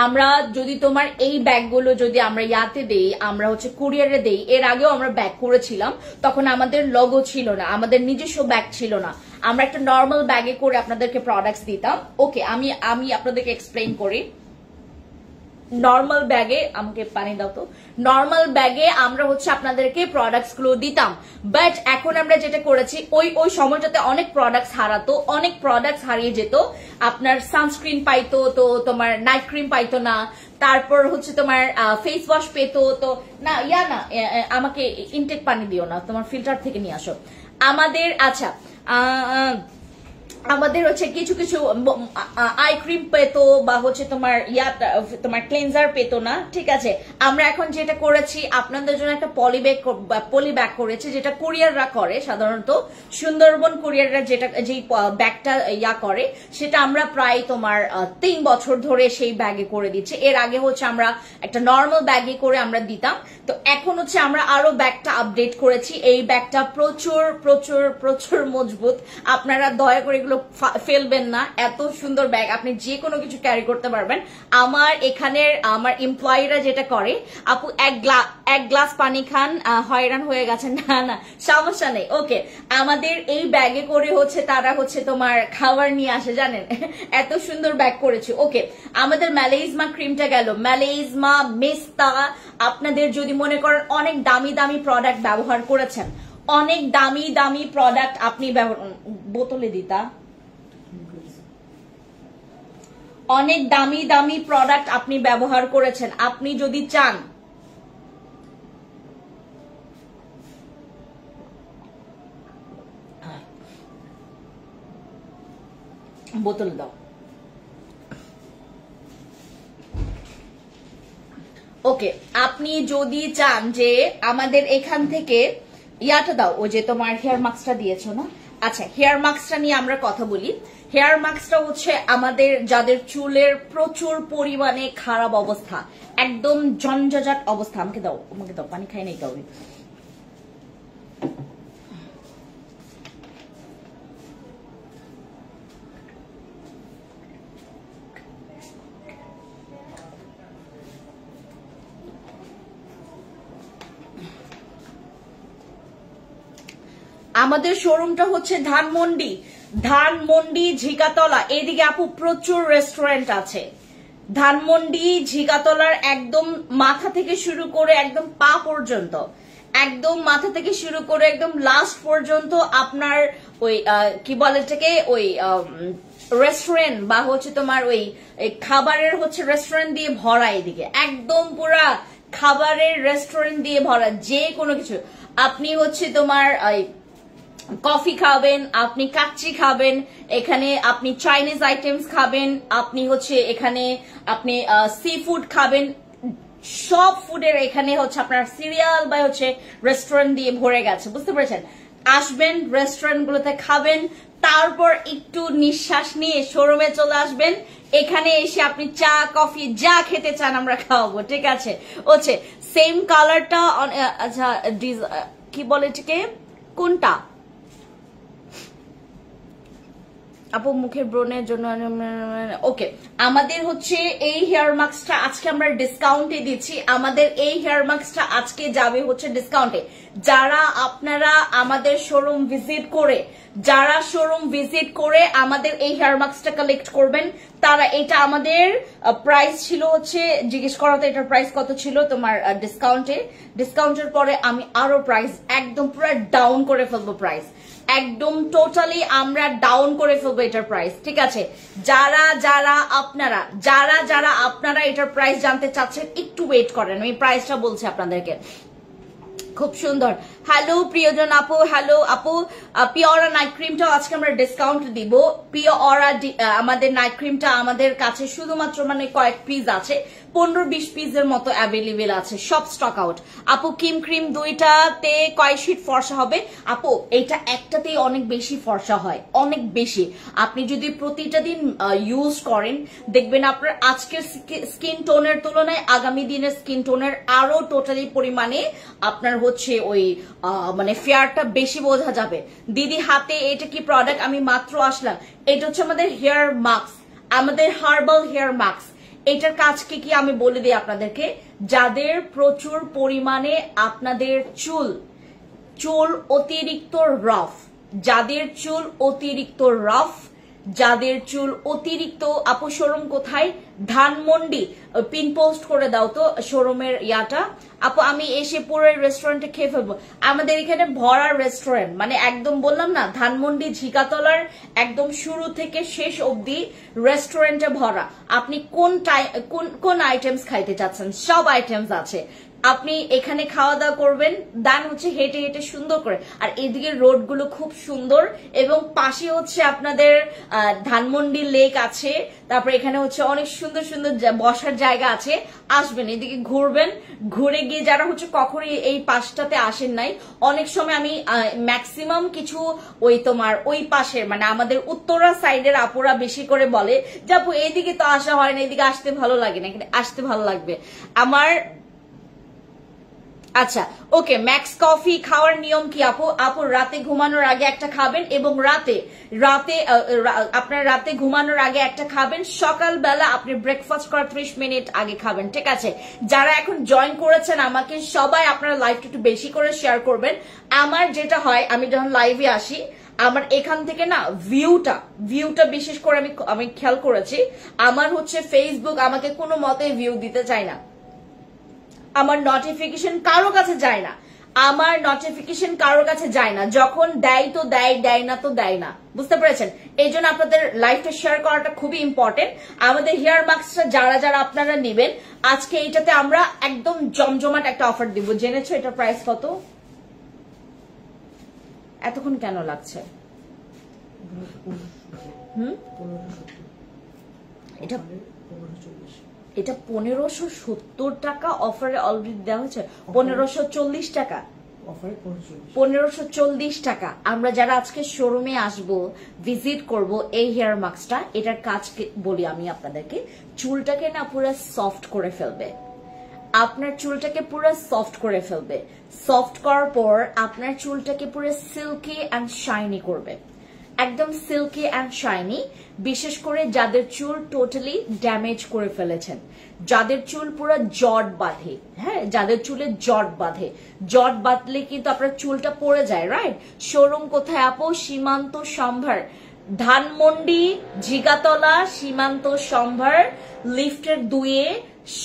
S2: আমরা যদি তোমার এই ব্যাগগুলো যদি আমরা ইয়াতে দেই, আমরা হচ্ছে কুরিয়ারে দেই, এর আগেও আমরা ব্যাগ করেছিলাম, তখন আমাদের লোগো ছিল না, আমাদের নিজস্ব ব্যাগ ছিল না, আমরা একটা নর্মাল ব্যাগে করে আপনাদেরকে প্রোডাক্টস দিতাম। ওকে, আমি আপনাদেরকে এক্সপ্লেইন করি। নর্মাল ব্যাগে, আমাকে পানি দাও তো, নর্মাল ব্যাগে আমরা হচ্ছে আপনাদেরকে প্রোডাক্টস গুলো দিতাম, বাট এখন আমরা যেটা করেছি, ওই সময়টাতে অনেক প্রোডাক্টস হারাতো, অনেক প্রোডাক্টস হারিয়ে যেত, আপনার সানস্ক্রিন পাইতো তো, তোমার নাইট ক্রিম পাইতো না, তারপর হচ্ছে তোমার ফেস ওয়াশ পেতো তো না, আমাকে ইনটেক পানি দিও না, তোমার ফিল্টার থেকে নিয়ে আসো আমাদের। আচ্ছা আমাদের হচ্ছে কিছু কিছু আই ক্রিম পেতো বা হচ্ছে তোমার ক্লিনজার পেতো না, ঠিক আছে? আমরা এখন যেটা করেছি, আপনাদের জন্য একটা পলি ব্যাগ করেছি, যেটা কুরিয়াররা করে সাধারণত, সুন্দরবন কুরিয়াররা যেটা যেই ব্যাগটা করে, সেটা আমরা প্রায় তোমার 3 বছর ধরে সেই ব্যাগে করে দিচ্ছি। এর আগে হচ্ছে আমরা একটা নর্মাল ব্যাগে করে আমরা দিতাম, তো এখন হচ্ছে আমরা আরো ব্যাগটা আপডেট করেছি। এই ব্যাগটা প্রচুর প্রচুর প্রচুর মজবুত, আপনারা দয়া করে এগুলো ফেলবেন না, এত সুন্দর ব্যাগ, আপনি যে কোনো কিছু ক্যারি করতে পারবেন। আমার এমপ্লয়িরা যেটা করে, আপু এক গ্লাস পানি খান, হয়রান হয়ে গেছে, না না সমস্যা নেই। ওকে, আমাদের এই ব্যাগে করে হচ্ছে তারা হচ্ছে তোমার খাবার নিয়ে আসে, জানেন, এত সুন্দর ব্যাগ করেছে। ওকে, আমাদের মেলেজমা ক্রিমটা গেল, মেলেজমা, মেস্তা, আপনাদের যদি মনে করেন অনেক দামি দামি প্রোডাক্ট ব্যবহার করেছেন, অনেক দামি দামি প্রোডাক্ট আপনি বোতলে দিতা, অনেক দামি দামি প্রোডাক্ট আপনি ব্যবহার করেছেন, আপনি যদি চান বোতল দাও। ওকে, আপনি যদি চান যে আমাদের এখান থেকে ইয়াটা দাও, ওই যে তোমার হেয়ার মাস্কটা দিয়েছো না, আচ্ছা হেয়ার মাস্কটা নিয়ে আমরা কথা বলি। হেয়ার মাস্কটা হচ্ছে আমাদের যাদের চুলের প্রচুর পরিমাণে খারাপ অবস্থা, একদম জঞ্জাট অবস্থা, আমাকে দাও পানি খাই নাই কাউরি। আমাদের শোরুমটা হচ্ছে ধানমন্ডি ঝিকাতলা, এইদিকে আপু প্রচুর রেস্টুরেন্ট আছে। ধানমন্ডি ঝিকাতলার একদম মাথা থেকে শুরু করে একদম পা পর্যন্ত, একদম মাথা থেকে শুরু করে একদম লাস্ট পর্যন্ত আপনার ওই কি বলে এটাকে, ওই রেস্টুরেন্ট বা হচ্ছে তোমার ওই খাবারের হচ্ছে রেস্টুরেন্ট দিয়ে ভরা, এদিকে একদম পুরা খাবারের রেস্টুরেন্ট দিয়ে ভরা, যে কোনো কিছু আপনি হচ্ছে তোমার কফি খাবেন, আপনি কাচ্চি খাবেন, এখানে আপনি চাইনিজ আইটেমস খাবেন, আপনি হচ্ছে এখানে আপনি সি ফুড খাবেন, সব ফুডের এখানে হচ্ছে আপনার সিরিয়াল বা হচ্ছে রেস্টুরেন্ট দিয়ে ভরে গেছে, বুঝতে পেরেছেন? আসবেন রেস্টুরেন্ট গুলোতে খাবেন, তারপর একটু নিঃশ্বাস নিয়ে শোরুমে চলে আসবেন। এখানে এসে আপনি চা কফি যা খেতে চান আমরা খাওয়াবো, ঠিক আছে? হচ্ছে সেম কালারটা, আচ্ছা কি বলে এটাকে, কোনটা আপু মুখের ব্রণের জন্য? ওকে, আমাদের হচ্ছে এই হেয়ার মাস্কটা আজকে আমরা ডিসকাউন্টে দিচ্ছি। আমাদের এই হেয়ার মাস্কটা আজকে যাবে হচ্ছে ডিসকাউন্টে। যারা আপনারা আমাদের শোরুম ভিজিট করে আমাদের এই হেয়ার মাস্কটা কালেক্ট করবেন, তারা এটা আমাদের প্রাইস ছিল হচ্ছে, জিজ্ঞেস করা তো এটার প্রাইস কত ছিল তোমার ডিসকাউন্টের পরে আমি আরো প্রাইস একদম পুরো ডাউন করে ফেলবো, প্রাইস একদম টোটালি আমরা ডাউন করে ফেলবো এটার প্রাইস, ঠিক আছে? যারা আপনারা এটার প্রাইস জানতে চাচ্ছেন একটু ওয়েট করেন, আমি প্রাইসটা বলছি আপনাদেরকে। খুব সুন্দর। হ্যালো প্রিয়জন আপু, হ্যালো আপু, পিওরা নাইট ক্রিমটাও আজকে আমরা ডিসকাউন্ট দিব। পিওরা আমাদের নাইট ক্রিমটা আমাদের কাছে শুধুমাত্র মানে কয়েক পিস আছে, 15-20 পিসের মতো অ্যাভেলেবেল আছে, সব স্টক আউট। আপু কিম ক্রিম দুইটাতে কয় শীট ফর্সা হবে? আপু এটা একটাতেই অনেক বেশি ফর্সা হয়, অনেক বেশি। আপনি যদি প্রতিটা দিন ইউজ করেন দেখবেন আপনার আজকের স্কিন টোনের তুলনায় আগামী দিনের স্কিন টোনের আরো টোটালি পরিমাণে আপনার হচ্ছে ওই মানে ফেয়ারটা বেশি বোঝা যাবে। দিদি হাতে এটা কি প্রোডাক্ট? আমি মাত্র আসলাম। এটা হচ্ছে আমাদের হেয়ার মাস্ক, আমাদের হার্বাল হেয়ার মাস্ক। এটার কাজ কি আমি বলে দিই আপনাদেরকে। যাদের প্রচুর পরিমাণে আপনাদের চুল অতিরিক্ত রাফ, যাদের চুল অতিরিক্ত আপু শোরুম কোথায়? ধানমন্ডি। পিন পোস্ট করে দাও তো শোরুমের ইয়াটা। আপু আমি এসে পুরো রেস্টুরেন্টে খেয়ে ফেলবো। আমাদের এখানে ভরা রেস্টুরেন্ট, মানে একদম বললাম না ধানমন্ডি ঝিকাতলার একদম শুরু থেকে শেষ অবধি রেস্টুরেন্টে ভরা। আপনি কোন আইটেমস খাইতে চাচ্ছেন? সব আইটেমস আছে। আপনি এখানে খাওয়া দাওয়া করবেন, দান হচ্ছে হেঁটে হেঁটে সুন্দর করে। আর এদিকে রোড গুলো খুব সুন্দর, এবং পাশে হচ্ছে আপনাদের ধানমন্ডি লেক আছে। তারপর এখানে হচ্ছে অনেক সুন্দর সুন্দর বসার জায়গা আছে। আসবেন, এদিকে ঘুরবেন, ঘুরে গিয়ে যারা হচ্ছে কখনই এই পাশটাতে আসেন নাই, অনেক সময় আমি ম্যাক্সিমাম কিছু ওই পাশের মানে আমাদের উত্তরা সাইডের আপুরা বেশি করে বলে যে আপু এইদিকে তো আসা হয় না, এদিকে আসতে ভালো লাগে না, এখানে আসতে ভালো লাগবে আমার। আচ্ছা ওকে, ম্যাক্স কফি খাওয়ার নিয়ম কি আপু? আপু রাতে ঘুমানোর আগে একটা খাবেন, এবং আপনার রাতে ঘুমানোর আগে একটা খাবেন, সকালবেলা আপনি ব্রেকফাস্ট করার 30 মিনিট আগে খাবেন, ঠিক আছে? যারা এখন জয়েন করেছেন আমাকে, সবাই আপনারা লাইভটা একটু বেশি করে শেয়ার করবেন। আমার যেটা হয়, আমি যখন লাইভে আসি আমার এখান থেকে না ভিউটা বিশেষ করে আমি খেয়াল করেছি, আমার হচ্ছে ফেসবুক আমাকে কোনো মতে ভিউ দিতে চায় না, আমার নোটিফিকেশন কারো কাছে যায় না, যখন দেয় তো দেয় না তো দেয় না, বুঝতে পেরেছেন? এই জন্য আপনাদের লাইভটা শেয়ার করাটা খুবই ইম্পর্টেন্ট। আমাদের হেয়ার মাস্কটা যারা আপনারা নেবেন, আজকে এইটাতে আমরা একদম জমজমাট একটা অফার দিব। জেনেছো এটার প্রাইস কত? এতক্ষণ কেন লাগছে? এটা 1570 টাকা অফারে অলরেডি দেওয়া হয়েছে। 1540 টাকা, 1540 টাকা। আমরা যারা আজকে শোরুমে আসবো, ভিজিট করব এই হেয়ার মাস্কটা, এটার কাজ বলি আমি আপনাদেরকে। চুলটাকে না পুরো সফট করে ফেলবে, আপনার চুলটাকে পুরো সফট করে ফেলবে। সফট করার পর আপনার চুলটাকে পুরো সিল্কি অ্যান্ড শাইনি করবে, একদম সিল্কি অ্যান্ড শাইনি। বিশেষ করে যাদের চুল টোটালি ড্যামেজ করে ফেলেছেন, যাদের চুল পুরো জট বাঁধে, হ্যাঁ, যাদের চুলে জট বাঁধলে কিন্তু আপনার চুলটা পড়ে যায়, রাইট? শোরুম কোথায় আপু? সীমান্ত সম্ভার, ধানমন্ডি ঝিকাতলা, সীমান্ত সম্ভার, লিফটের 2-এ।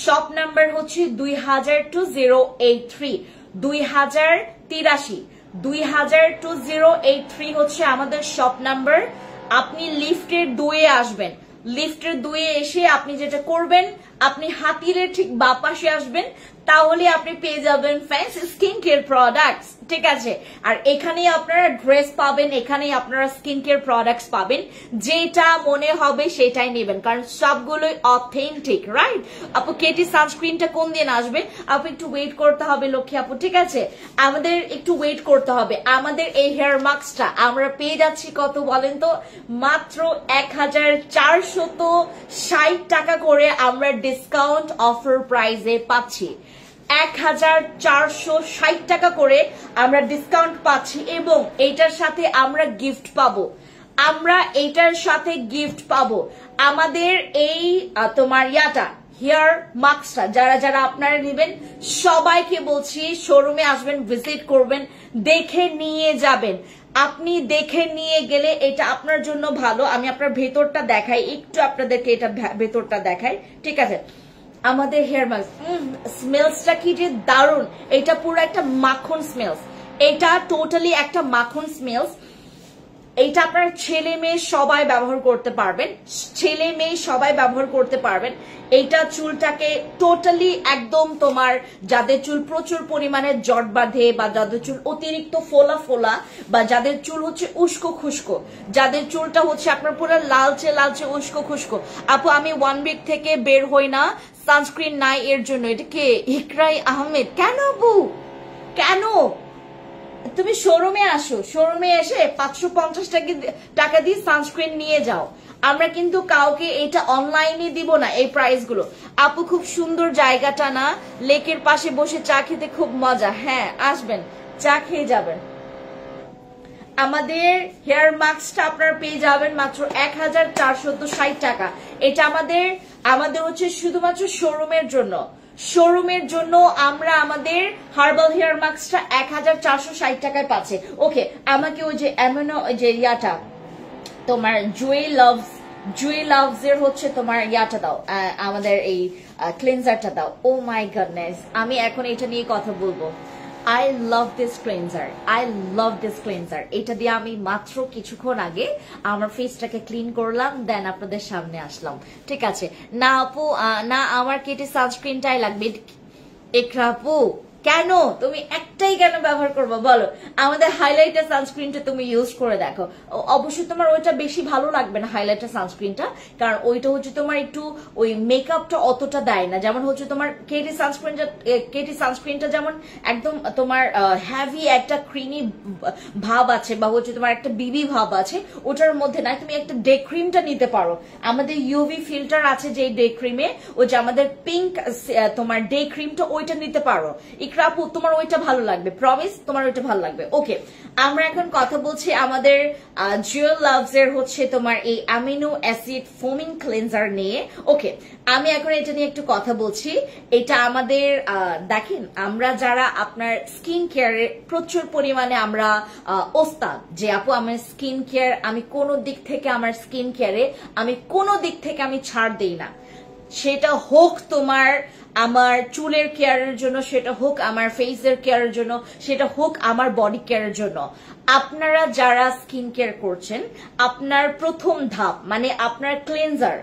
S2: শপ নাম্বার হচ্ছে 2000-2083, 2083 হচ্ছে আমাদের শপ নাম্বার। আপনি লিফটের 2-এ আসবেন, লিফটের 2-এ এসে আপনি যেটা করবেন, আপনি হাতিলের ঠিক বাপাশে আসবেন, তাহলে আপনি পেয়ে যাবেন ফ্যান্সি স্কিন কেয়ার প্রোডাক্টস, ঠিক আছে। আর এখানেই আপনারা ড্রেস পাবেন, এখানেই আপনারা স্কিন কেয়ার প্রোডাক্টস পাবেন, যেটা মনে হবে সেটাই নেবেন, কারণ সবগুলোই অথেন্টিক, রাইট। আপু কেটি সানস্ক্রিনটা কোন দিন আসবে? আপু একটু ওয়েট করতে হবে লক্ষ্মী আপু, ঠিক আছে, আমাদের একটু ওয়েট করতে হবে। আমাদের এই হেয়ার মাস্কটা আমরা পেয়ে যাচ্ছি কত বলেন তো? মাত্র 1460 টাকা করে আমরা ডিসকাউন্ট অফার প্রাইসে পাচ্ছি। 1460 টাকা করে আমরা ডিসকাউন্ট পাচ্ছি, এবং এইটার সাথে আমরা গিফট পাবো। আমাদের এই তোমার হেয়ার মাস্কটা যারা যারা আপনারা নেবেন, সবাইকে বলছি শোরুমে আসবেন, ভিজিট করবেন, দেখে নিয়ে যাবেন। আপনি দেখে নিয়ে গেলে এটা আপনার জন্য ভালো। আমি আপনার ভেতরটা দেখাই, একটু আপনাদেরকে এটা ভেতরটা দেখাই, ঠিক আছে। আমাদের হেয়ার মাস্ক স্মেলসটা কি যে দারুণ, এটা পুরো একটা মাখন স্মেলস, এটা টোটালি একটা মাখন স্মেলস। এইটা আপনার ছেলে মেয়ে সবাই ব্যবহার করতে পারবেন, এইটা চুলটাকে টোটালি একদম তোমার যাদের চুল প্রচুর পরিমাণে জট বাঁধে, বা যাদের চুল অতিরিক্ত ফোলা ফোলা, বা যাদের চুল হচ্ছে উস্কো খুস্কো, যাদের চুলটা হচ্ছে আপনার পুরো লালচে লালচে উস্কো খুস্কো। আপু আমি 1 উইক থেকে বের হই না, সানস্ক্রিন নাই এর জন্য। এটা কে? ইকরাই আহমেদ। কেন আপু, কেন? তুমি শোরুমে আসো, শোরুমে এসে 550 টাকা দিয়ে সানস্ক্রিন নিয়ে যাও। আমরা কিন্তু কাউকে এটা অনলাইনে দিব না এই প্রাইস গুলো। আপু খুব সুন্দর জায়গাটা না, লেকের পাশে বসে চা খেতে খুব মজা। হ্যাঁ আসবেন, চা খেয়ে যাবেন। আমাদের হেয়ার মাস্কটা আপনারা পেয়ে যাবেন মাত্র 1460 টাকা। এটা আমাদের হচ্ছে শুধুমাত্র শোরুমের জন্য আমরা আমাদের হার্বাল হেয়ার মাস্কটা 1460 টাকায় পাচ্ছে। ওকে, আমাকে ওই যে এমন যে তোমার জুয়েল লাভস এর হচ্ছে তোমার দাও, আমাদের এই ক্লিনজারটা দাও। ও মাই গডনেস, আমি এখন এটা নিয়ে কথা বলবো। I love this cleanser. এটা দিয়ে আমি মাত্র কিছুক্ষণ আগে আমার ফেসটাকে ক্লিন করলাম, দেন আপনাদের সামনে আসলাম, ঠিক আছে। না আপু না, আমার কেটে সানস্ক্রিনটাই লাগবে। একরা আপু কেন তুমি একটাই কেন ব্যবহার করবো বলো? আমাদের হাইলাইটার সানস্ক্রিনটা তুমি ইউজ করে দেখো, অবশ্যই তোমার ওইটা বেশি ভালো লাগবে না হাইলাইটার সানস্ক্রিনটা, কারণ ওইটা হচ্ছে তোমার একটু ওই মেকআপটা অতটা দেয় না। যেমন হচ্ছে তোমার কেটি সানস্ক্রিনটা যেমন একদম তোমার হ্যাভি একটা ক্রিমি ভাব আছে, বা হচ্ছে তোমার একটা বিবি ভাব আছে, ওটার মধ্যে না। তুমি একটা ডে ক্রিমটা নিতে পারো, আমাদের ইউভি ফিল্টার আছে যে ডে ক্রিমে, ওই যে আমাদের পিঙ্ক তোমার ডে ক্রিমটা, ওইটা নিতে পারো। ইকরাপু তোমার ওইটা ভালো লাগবে, প্রমিস তোমার ওইটা ভালো লাগবে। ওকে, আমরা এখন কথা বলছি আমাদের জুয়েল লাভস এর হচ্ছে তোমার এই অ্যামিনো অ্যাসিড ফোমিং ক্লিনজার নিয়ে। ওকে, আমি এখন এটা নিয়ে একটু কথা বলছি। এটা আমাদের দেখেন, আমরা যারা আপনার স্কিন কেয়ারে প্রচুর পরিমাণে আমরা ওস্তাদ, যে আপু আমার স্কিন কেয়ার, আমি কোনো দিক থেকে আমার স্কিন কেয়ারে আমি ছাড় দেই না। সেটা হোক তোমার আমার চুলের কেয়ারের জন্য, সেটা হোক আমার ফেসের কেয়ারের জন্য, সেটা হোক আমার বডি কেয়ারের জন্য। আপনারা যারা স্কিন কেয়ার করছেন, আপনার প্রথম ধাপ মানে আপনার ক্লিনজার,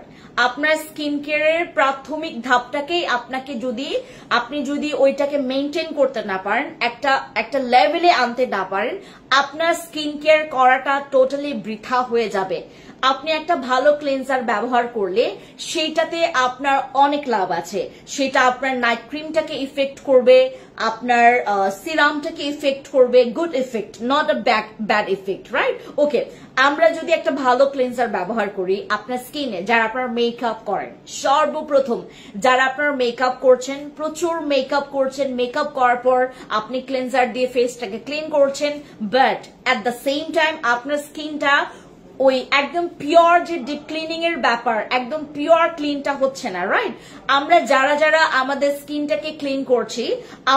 S2: আপনার স্কিন কেয়ারের প্রাথমিক ধাপটাকেই আপনি যদি ওইটাকে মেনটেন করতে না পারেন, একটা লেভেলে আনতে না পারেন, আপনার স্কিন কেয়ার করাটা টোটালি বৃথা হয়ে যাবে। আপনি একটা ভালো ক্লিনজার ব্যবহার করলে সেইটাতে আপনার অনেক লাভ আছে। সেটা আপনার নাইট ক্রিমটাকে ইফেক্ট করবে, আপনার সিরামটাকে ইফেক্ট করবে, good effect, not a bad effect, right? Okay, আমরা যদি একটা ভালো ক্লিনজার ব্যবহার করি আপনার স্কিনে, যারা আপনার মেকআপ করেন, সর্বপ্রথম যারা আপনার মেকআপ করছেন, প্রচুর মেকআপ করছেন, মেকআপ করার পর আপনি ক্লিনজার দিয়ে ফেসটাকে ক্লিন করছেন, but at the same time আপনার স্কিনটা ওই একদম পিওর যে ডিপ ক্লিনিং এর ব্যাপার, একদম পিওর ক্লিনটা হচ্ছে না, রাইট? আমরা যারা আমাদের স্কিনটাকে ক্লিন করছি,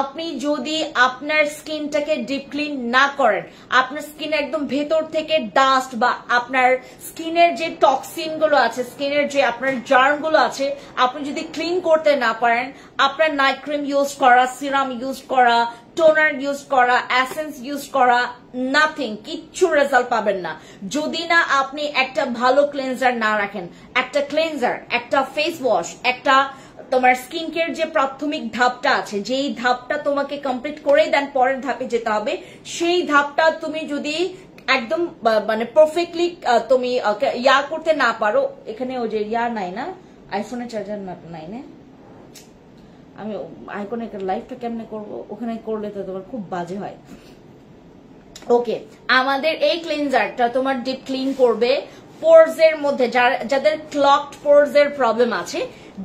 S2: আপনি যদি আপনার স্কিনটাকে ডিপ ক্লিন না করেন, আপনার স্কিন একদম ভেতর থেকে ডাস্ট বা আপনার স্কিনের যে টক্সিন গুলো আছে, স্কিনের যে আপনার জার্ম গুলো আছে, আপনি যদি ক্লিন করতে না পারেন, আপনার নাইট ক্রিম ইউজ করা, সিরাম ইউজ করা, টোনার ইউজ করা, এসেন্স ইউজ করা, নাথিং, কিচ্ছু রেজাল্ট পাবেন না যদি না আপনি একটা ভালো ক্লিনজার না রাখেন। একটা ক্লিনজার, একটা ফেস ওয়াশ, একটা তোমার স্কিন কেয়ার যে প্রাথমিক ধাপটা আছে, যেই ধাপটা তোমাকে কমপ্লিট করে দেন পরের ধাপে যেতে হবে, সেই ধাপটা তুমি যদি একদম মানে পারফেক্টলি তুমি ইয়া করতে না পারো, এখানে ওই যে ইয়া নাই না, আইফোনের চার্জার নাই না, আমি আইকনের লাইভটা কেমনে করবো, ওখানে করলে তো তোমার খুব বাজে হয়। ওকে, আমাদের এই ক্লিনজারটা তোমার ডিপ ক্লিন করবে পোরস এর মধ্যে, যাদের ক্লগড পোরস এর প্রবলেম আছে,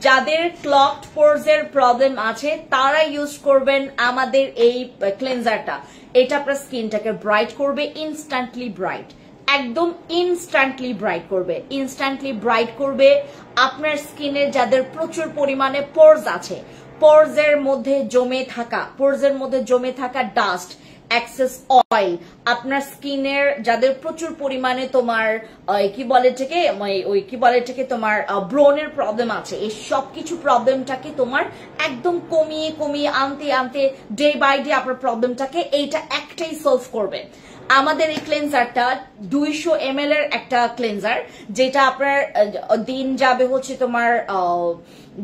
S2: যাদের ক্লগড পোরস এর প্রবলেম আছে তারা ইউজ করবেন আমাদের এই ক্লিনজারটা। এটা আপনার স্কিনটাকে ব্রাইট করবে, ইনস্ট্যান্টলি ব্রাইট, একদম ইনস্ট্যান্টলি ব্রাইট করবে, ইনস্ট্যান্টলি ব্রাইট করবে। আপনার স্কিনে যাদের প্রচুর পরিমাণে পোরস আছে, পোরস এর মধ্যে জমে থাকা ডাস্ট, এক্সেস অয়েল, আপনার স্কিনের যাদের প্রচুর পরিমাণে তোমার কি বলে এটাকে তোমার ব্রনের প্রবলেম আছে, এই সবকিছু প্রবলেমটাকে তোমার একদম কমিয়ে আনতে ডে বাই ডে আপনার প্রবলেমটাকে এইটা একটাই সলভ করবে। আমাদের এই ক্লেনজারটা 200 ml এর একটা ক্লেনজার, যেটা আপনার দিন যাবে হচ্ছে তোমার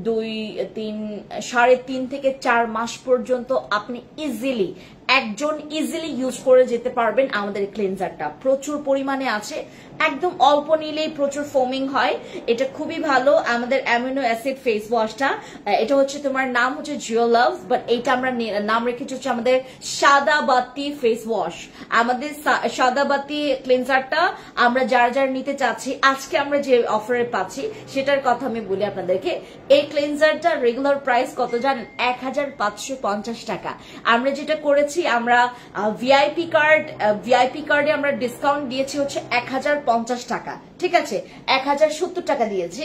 S2: 3.5 থেকে 4 মাস পর্যন্ত আপনি একজন ইজিলি ইউজ করে যেতে পারবেন। আমাদের ক্লিনজারটা প্রচুর পরিমাণে আছে, একদম অল্প নিলেই প্রচুর ফোমিং হয়, এটা খুবই ভালো। আমাদের অ্যামিনো অ্যাসিড ফেস ওয়াশটা, এটা হচ্ছে তোমার নাম হচ্ছে জিও লাভ, বাট এইটা আমরা নাম রেখেছি হচ্ছে আমাদের সাদা বাতি ফেস ওয়াশ। আমাদের সাদা বাতি ক্লিনজারটা আমরা যার নিতে চাচ্ছি, আজকে আমরা যে অফারে পাচ্ছি সেটার কথা আমি বলি আপনাদেরকে। এই ক্লিনজারটা রেগুলার প্রাইস কত জানেন? 1550 টাকা। আমরা যেটা করেছি, আমরা ভিআইপি কার্ডে আমরা ডিসকাউন্ট দিয়েছি হচ্ছে 1050 টাকা, ঠিক আছে, 1070 টাকা দিয়েছি।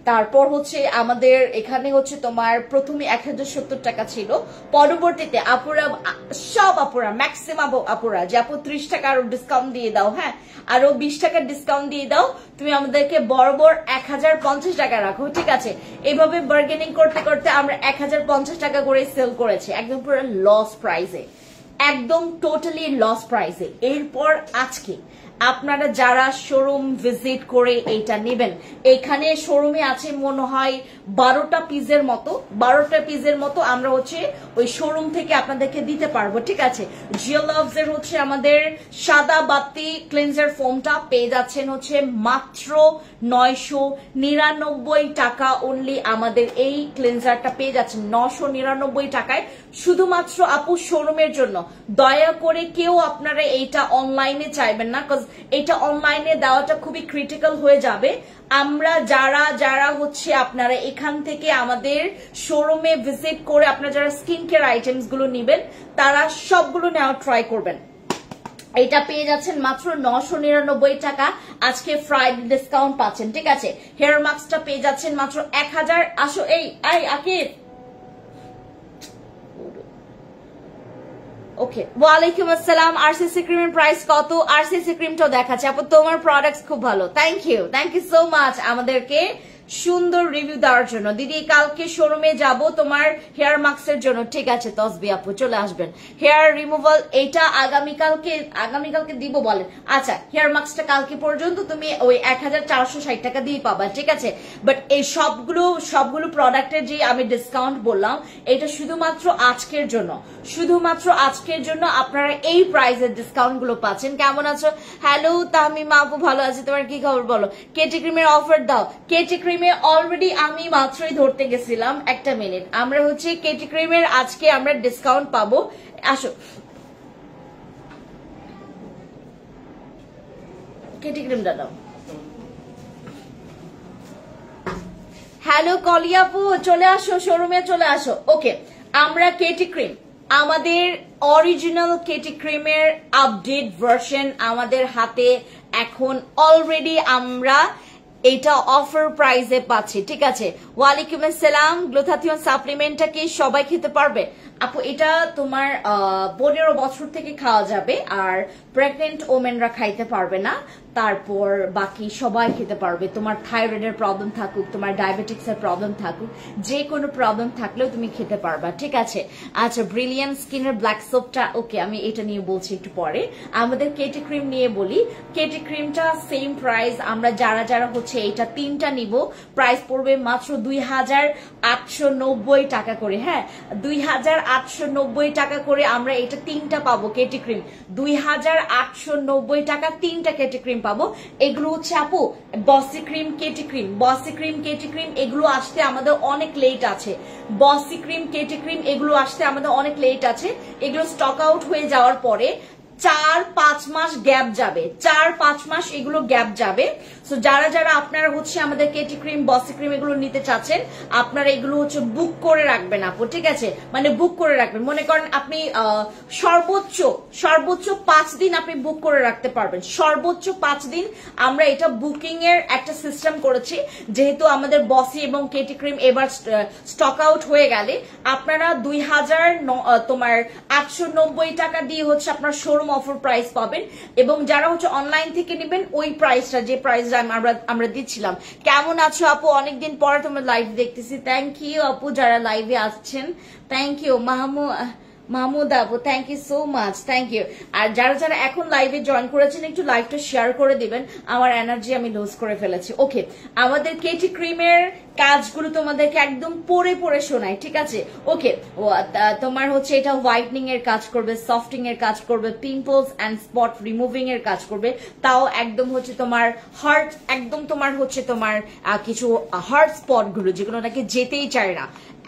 S2: তারপর হচ্ছে আমাদের এখানে হচ্ছে তোমার প্রথমে 1070 টাকা ছিল, পরবর্তীতে আপুরা ম্যাক্সিমাম আপুরা যে আপু 30 টাকা আরো ডিসকাউন্ট দিয়ে দাও, হ্যাঁ আরো 20 টাকার ডিসকাউন্ট দিয়ে দাও, তুমি আমাদেরকে বরাবর 1050 টাকা রাখো, ঠিক আছে। এইভাবে বার্গেনিং করতে করতে আমরা 1050 টাকা করে সেল করেছি, একদম পুরো লস প্রাইসে, একদম টোটালি লস প্রাইসে। এরপর আজকে আপনারা যারা শোরুম ভিজিট করে এইটা নেবেন, এখানে শোরুমে আছে মনে হয় 12টা পিসের মতো আমরা হচ্ছে ওই শোরুম থেকে আপনাদেরকে দিতে পারবো, ঠিক আছে। জিও লাভস এর হচ্ছে আমাদের সাদা বাতি ক্লিনজার ফোমটা পেয়ে যাচ্ছেন হচ্ছে মাত্র 999 টাকা অনলি। আমাদের এই ক্লিনজারটা পেয়ে যাচ্ছেন 999 টাকায়, শুধুমাত্র আপু শোরুমের জন্য। দয়া করে কেউ আপনারা এইটা অনলাইনে চাইবেন না, কজ এটা অনলাইনে দেওয়াটা খুবই ক্রিটিক্যাল হয়ে যাবে। আমরা যারা হচ্ছে আপনারা এখান থেকে আমাদের শোরুমে ভিজিট করে আপনারা যারা স্কিন কেয়ার আইটেমস গুলো নিবেন, তারা সবগুলো নেওয়া ট্রাই করবেন। এটা পেয়ে যাচ্ছেন মাত্র 999 টাকা, আজকে ফ্রাইডে ডিসকাউন্ট পাচ্ছেন, ঠিক আছে। হেয়ার মাস্কটা পেয়ে যাচ্ছেন মাত্র 1000। আসো এই আকিব, ওকে, ওয়ালাইকুম আসসালাম। আরসিসি ক্রিমের প্রাইস কত? আরসিসি ক্রিমটাও দেখাচ্ছে আপু, তোমার প্রোডাক্টস খুব ভালো, থ্যাংক ইউ সো মাচ আমাদেরকে সুন্দর রিভিউ দেওয়ার জন্য। দিদি কালকে শোরুমে যাব তোমার হেয়ার মাস্কের জন্য, ঠিক আছে তসবি আপু চলে আসবেন। হেয়ার রিমুভাল এটা আগামীকালকে দিব বলেন, আচ্ছা হেয়ার মাস্কটা কালকে পর্যন্ত তুমি ওই 1460 টাকা দিয়ে পাবা, ঠিক আছে। বাট এই সবগুলো প্রোডাক্টের যে আমি ডিসকাউন্ট বললাম, এটা শুধুমাত্র আজকের জন্য আপনারা এই প্রাইসের ডিসকাউন্ট গুলো পাচ্ছেন। কেমন আছো? হ্যালো তামিমা আপু, ভালো আছি, তোমার কি খবর বলো? কেটি ক্রিমের অফার দাও। কেটি ক্রিমে অলরেডি আমি মাত্রই ধরতে গেছিলাম, একটা মিনিট। আমরা হচ্ছে কেটি ক্রিমের আজকে আমরা ডিসকাউন্ট পাবো, আসো কেটি ক্রিমটা দাও। হ্যালো কলিয়াপু, চলে আসো শোরুমে, চলে আসো। ওকে, আমরা কেটি ক্রিম, আমাদের অরিজিনাল কেটি ক্রিমের আপডেট ভার্সন আমাদের হাতে এখন অলরেডি আমরা এটা অফার প্রাইসে পাচ্ছি, ঠিক আছে। ওয়ালাইকুম আসসালাম। গ্লুথাথিয়ন সাপ্লিমেন্টটা কি সবাই খেতে পারবে? আপু এটা তোমার 15 বছর থেকে খাওয়া যাবে, আর প্রেগনেন্ট ওমেনরা খাইতে পারবে না, তারপর বাকি সবাই খেতে পারবে। তোমার থাইরয়েডের প্রবলেম থাকুক, তোমার ডায়াবেটিক্স এর প্রবলেম থাকুক, যে কোনো প্রবলেম থাকলেও তুমি খেতে পারবা, ঠিক আছে। আচ্ছা, ব্রিলিয়ান্ট স্কিনের ব্ল্যাক সোপটা, ওকে আমি এটা নিয়ে বলছি একটু পরে। আমাদের কেটি ক্রিম নিয়ে বলি, কেটি ক্রিমটা সেম প্রাইস, আমরা যারা যারা হচ্ছে এটা 3টা নিব, প্রাইস পড়বে মাত্র 2890 টাকা করে। হ্যাঁ, 2890 টাকা করে আমরা এটা 3টা পাবো কেটি ক্রিম, 2890 টাকা 3টা কেটি ক্রিম পাবো। এগুলো হচ্ছে আপু বসি ক্রিম কেটি ক্রিম, বসি ক্রিম কেটি ক্রিম এগুলো আসতে আমাদের অনেক লেট আছে, বসি ক্রিম কেটি ক্রিম এগুলো আসতে আমাদের অনেক লেট আছে। এগুলো স্টক আউট হয়ে যাওয়ার পরে 4-5 মাস গ্যাপ যাবে, 4-5 মাস এগুলো গ্যাপ যাবে। সো যারা যারা আপনারা হচ্ছে আমাদের কেটি ক্রিম বসি ক্রিম এগুলো নিতে চাচ্ছেন, আপনারা এগুলো হচ্ছে বুক করে রাখবেন আপু, ঠিক আছে, মানে বুক করে রাখবেন। মনে করেন আপনি সর্বোচ্চ 5 দিন আপনি বুক করে রাখতে পারবেন, সর্বোচ্চ 5 দিন আমরা এটা বুকিং এর একটা সিস্টেম করেছি। যেহেতু আমাদের বসি এবং কেটি ক্রিম এবার স্টক আউট হয়ে গেলে আপনারা 2890 টাকা দিয়ে হচ্ছে আপনার শোরুম অফার প্রাইস পাবেন, এবং যারা হচ্ছে অনলাইন থেকে নেবেন ওই প্রাইসটা, যে প্রাইস আমরা দিচ্ছিলাম। কেমন আছো আপু, অনেকদিন পরে তোমরা লাইভ দেখতেছি, থ্যাংক ইউ আপু যারা লাইভে আসছেন, থ্যাংক ইউ মাহমুদ আপু, thank you so much, thank you. আর যারা যারা এখন লাইভে জয়েন করেছেন একটু লাইভটা শেয়ার করে দিবেন, আমার এনার্জি আমি লুজ করে ফেলেছি। ওকে, আমাদের কেটি ক্রিমের কাজগুলো তোমাদেরকে একদম পরে পরে শোনায়, ঠিক আছে। ওকে, তোমার হচ্ছে এটা হোয়াইটনিং এর কাজ করবে, সফটিং এর কাজ করবে, পিম্পলস এন্ড স্পট রিমুভিং এর কাজ করবে, তাও একদম হচ্ছে তোমার হার্ট, একদম তোমার হচ্ছে তোমার কিছু হার্ট স্পট গুলো যেগুলো নাকি যেতেই চায় না,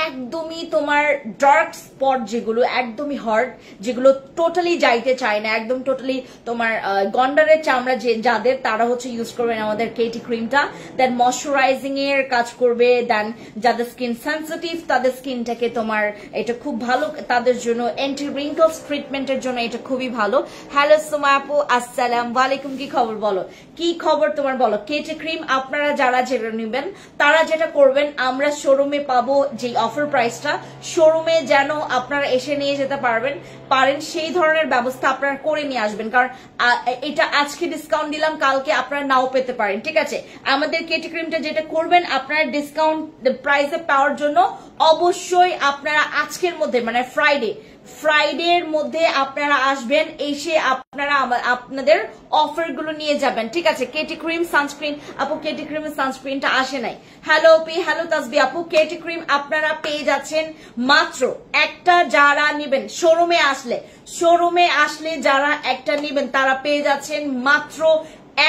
S2: একদমই তোমার ডার্ক স্পট যেগুলো একদমই হার্ড, যেগুলো টোটালি যাইতে চায় না, একদম টোটালি তোমার গন্ডারের চামড়া যাদের, তারা হচ্ছে ইউজ করবেন আমাদের কেটি ক্রিমটা। দেন ময়শ্চারাইজিং এর কাজ করবে, দেন যাদের স্কিন সেন্সিটিভ তাদের স্কিনটাকে তোমার এটা খুব ভালো, তাদের জন্য অ্যান্টি রিঙ্কলস ট্রিটমেন্টের জন্য এটা খুবই ভালো। হ্যালো সুমা আপু, আসসালাম ওয়ালাইকুম, কি খবর বলো, কি খবর তোমার বলো। কেটি ক্রিম আপনারা যারা যেটা নেবেন তারা যেটা করবেন, আমরা শোরুমে পাবো যে অফার প্রাইসটা, শোরুমে যেন আপনারা এসে নিয়ে যেতে পারেন সেই ধরনের ব্যবস্থা আপনারা করে নিয়ে আসবেন, কারণ এটা আজকে ডিসকাউন্ট দিলাম, কালকে আপনারা নাও পেতে পারেন, ঠিক আছে। আমাদের কেটি ক্রিমটা যেটা করবেন, আপনারা ডিসকাউন্ট প্রাইসে পাওয়ার জন্য অবশ্যই আপনারা আজকের মধ্যে মানে ফ্রাইডের মধ্যে আপনারা আসবেন, এসে আপনারা আপনাদের অফার গুলো নিয়ে যাবেন, ঠিক আছে। কেটি ক্রিম সানস্ক্রিন আপু, কেটি ক্রিমের সানস্ক্রিনটা আসে নাই। হ্যালো পি, হ্যালো তাসবি আপু, কেটি ক্রিম আপনারা পেয়ে যাচ্ছেন মাত্র একটা, যারা নিবেন শোরুমে আসলে যারা একটা নিবেন তারা পেয়ে যাচ্ছেন মাত্র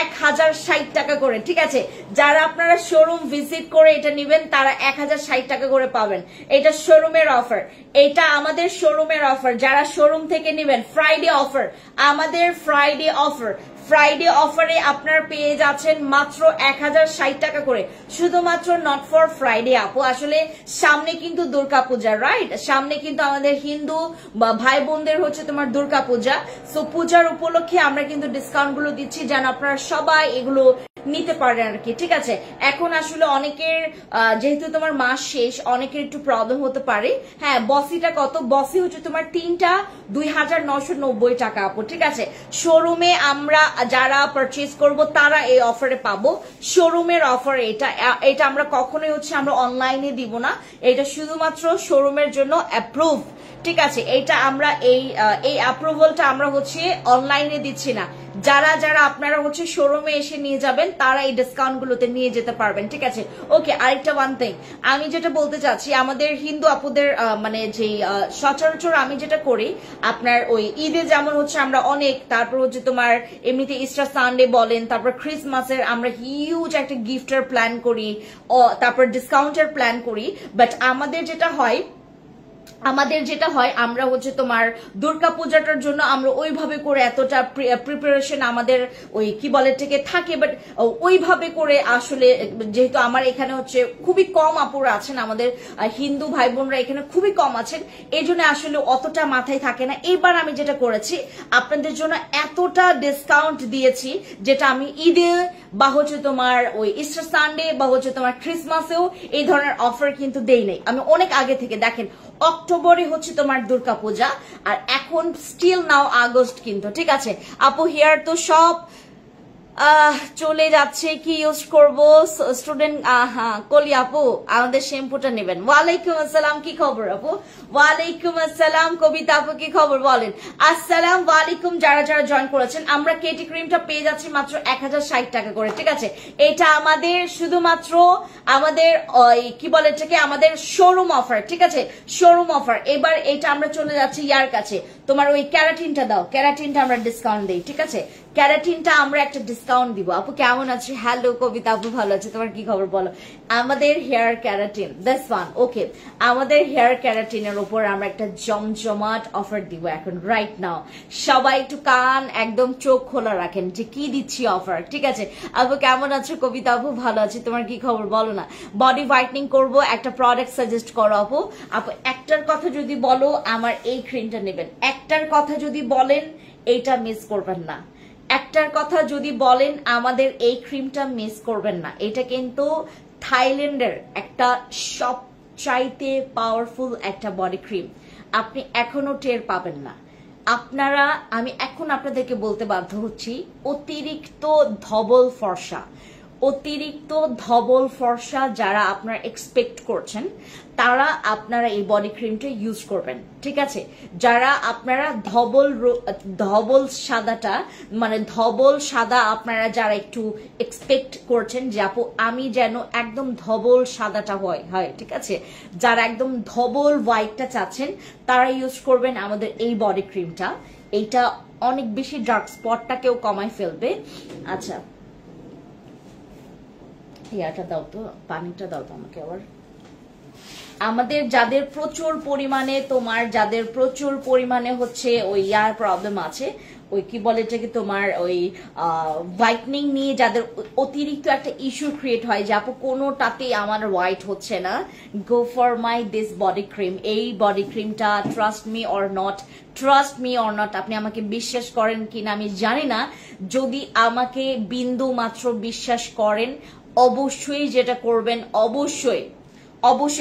S2: 1060 টাকা করে, ঠিক আছে। যারা আপনারা শোরুম ভিজিট করে এটা নিবেন তারা 1060 টাকা করে পাবেন, এটা শোরুমের অফার, এটা আমাদের শোরুমের অফার। যারা শোরুম থেকে নিবেন ফ্রাইডে অফার, আমাদের ফ্রাইডে অফারে আপনারা পেয়ে যাচ্ছেন মাত্র 1060 টাকা করে, শুধুমাত্র নট ফর ফ্রাইডে আপু। আসলে সামনে কিন্তু দুর্গাপূজা, রাইট, সামনে কিন্তু আমাদের হিন্দু ভাই বোনদের হচ্ছে তোমার দুর্গাপূজা, সো পূজার উপলক্ষে আমরা কিন্তু ডিসকাউন্ট গুলো দিচ্ছি যেন আপনারা সবাই এগুলো নিতে পারেন আর কি, ঠিক আছে। এখন আসলে অনেকের যেহেতু তোমার মাস শেষ, অনেকের একটু প্রবলেম হতে পারে। হ্যাঁ, বসিটা কত, বসি হচ্ছে তোমার 3টা 2990 টাকা আপু, ঠিক আছে। শোরুমে আমরা যারা পারচেজ করব তারা এই অফারে পাবো, শোরুমের অফার এটা আমরা কখনোই হচ্ছে আমরা অনলাইনে দিব না, এটা শুধুমাত্র শোরুমের জন্য অ্যাপ্রুভ, ঠিক আছে। এইটা আমরা এই অ্যাপ্রুভালটা আমরা হচ্ছে অনলাইনে দিচ্ছি না, যারা যারা আপনারা হচ্ছে শোরুমে এসে নিয়ে যাবেন তারা এই ডিসকাউন্ট গুলোতে নিয়ে যেতে পারবেন, ঠিক আছে। ওকে, আরেকটা ওয়ান থিং আমি যেটা বলতে চাচ্ছি, আমাদের হিন্দু আপুদের মানে যে সচরাচর আমি যেটা করি আপনার ওই ঈদে যেমন হচ্ছে আমরা অনেক, তারপর হচ্ছে তোমার এমনিতে ইস্টার সানডে বলেন, তারপর ক্রিসমাসের আমরা হিউজ একটা গিফটের প্ল্যান করি, তারপর ডিসকাউন্টের প্ল্যান করি, বাট আমাদের যেটা হয় আমরা হচ্ছে তোমার দুর্গাপূজাটার জন্য আমরা ওইভাবে করে এতটা প্রিপারেশন আমাদের ওই কি বলে থেকে থাকে, বাট ওইভাবে করে আসলে যেহেতু আমার এখানে হচ্ছে খুবই কম আপুরা আছেন, আমাদের হিন্দু ভাই বোনরা এখানে খুবই কম আছেন, এই জন্য আসলে অতটা মাথায় থাকে না। এবার আমি যেটা করেছি আপনাদের জন্য এতটা ডিসকাউন্ট দিয়েছি, যেটা আমি ঈদে বা হচ্ছে তোমার ওই ইস্টার সানডে বা হচ্ছে তোমার ক্রিসমাসেও এই ধরনের অফার কিন্তু দেই নাই, আমি অনেক আগে থেকে। দেখেন অক্টোবরে হচ্ছে তোমার দুর্গাপূজা, আর এখন স্টিল নাও আগস্ট কিন্তু, ঠিক আছে আপু। হেয়ার তো সব চলে যাচ্ছে, কি ইউজ করবো স্টুডেন্ট কলি আপু, আমাদের শ্যাম্পুটা নেবেন। ওয়ালাইকুম আসসালাম, কি খবর আপু? ওয়ালাইকুম আসসালাম কবিতা আপু, কি খবর বলেন? আসসালাম ওয়ালাইকুম। যারা যারা জয়েন করেছেন, আমরা কেটি ক্রিমটা পেয়ে যাচ্ছি মাত্র 1060 টাকা করে, ঠিক আছে। এটা আমাদের শুধুমাত্র আমাদের কি বলে এটাকে, আমাদের শোরুম অফার, ঠিক আছে, শোরুম অফার। এবার এটা আমরা চলে যাচ্ছি ইয়ার কাছে, তোমার ওই ক্যারাটিনটা দাও, ক্যারাটিনটা আমরা ডিসকাউন্ট দিই, ঠিক আছে, ক্যারাটিনটা আমরা একটা ডিসকাউন্ট দিব। আপু কেমন আছে? হ্যালো কবিতা আপু, ভালো আছে, তোমার কি খবর বলো? আমাদের হেয়ার ক্যারাটিন দিস ওয়ান, ওকে, আমাদের হেয়ার ক্যারাটিনের উপর আমরা একটা জমজমাট অফার দিব এখন রাইট নাও। সবাই একটু কান একদম চোখ খোলা রাখেন যে কি দিচ্ছি অফার, ঠিক আছে। আপু কেমন আছো? কবিতা আপু ভালো আছে, তোমার কি খবর বলো না? বডি হোয়াইটনিং করব, একটা প্রোডাক্ট সাজেস্ট করো আপু। আপু একটার কথা যদি বলো আমার এই ক্রিমটা নেবেন, একটার কথা যদি বলেন এইটা মিস করবেন না, একটার কথা যদি বলেন আমাদের এই ক্রিমটা মিস করবেন না। এটা কিন্তু থাইল্যান্ডের একটা সবচাইতে পাওয়ারফুল একটা বডি ক্রিম, আপনি এখনো টের পাবেন না। আপনারা, আমি এখন আপনাদেরকে বলতে বাধ্য হচ্ছি, অতিরিক্ত ধবল ফর্সা, অতিরিক্ত ধবল ফর্সা যারা আপনারা এক্সপেক্ট করছেন তারা আপনারা এই বডি ক্রিমটা ইউজ করবেন, ঠিক আছে। যারা আপনারা ধবল সাদাটা, মানে ধবল সাদা আপনারা যারা একটু এক্সপেক্ট করছেন যে আপু আমি যেন একদম ধবল সাদাটা হয়, ঠিক আছে, যারা একদম ধবল হোয়াইটটা চাচ্ছেন তারা ইউজ করবেন আমাদের এই বডি ক্রিমটা। এইটা অনেক বেশি ডার্ক স্পটটাকেও কমায় ফেলবে। আচ্ছা ইয়াটা দাও তো, পানিটা দাও তো আমাকে আবার। আমাদের যাদের প্রচুর পরিমাণে যাদের প্রচুর পরিমাণে হচ্ছে ওই ইয়ার প্রবলেম আছে, ওই কি বলে এটাকে তোমার ওই হোয়াইটনিং নিয়ে যাদের অতিরিক্ত একটা ইস্যু ক্রিয়েট হয় যে আপু কোনোটাতেই আমার হোয়াইট হচ্ছে না, go for my this body cream. এই বডি ক্রিমটা ট্রাস্ট মি অর নট, আপনি আমাকে বিশ্বাস করেন কিনা আমি জানি না, যদি আমাকে বিন্দু মাত্র বিশ্বাস করেন অবশ্যই যেটা করবেন, অবশ্যই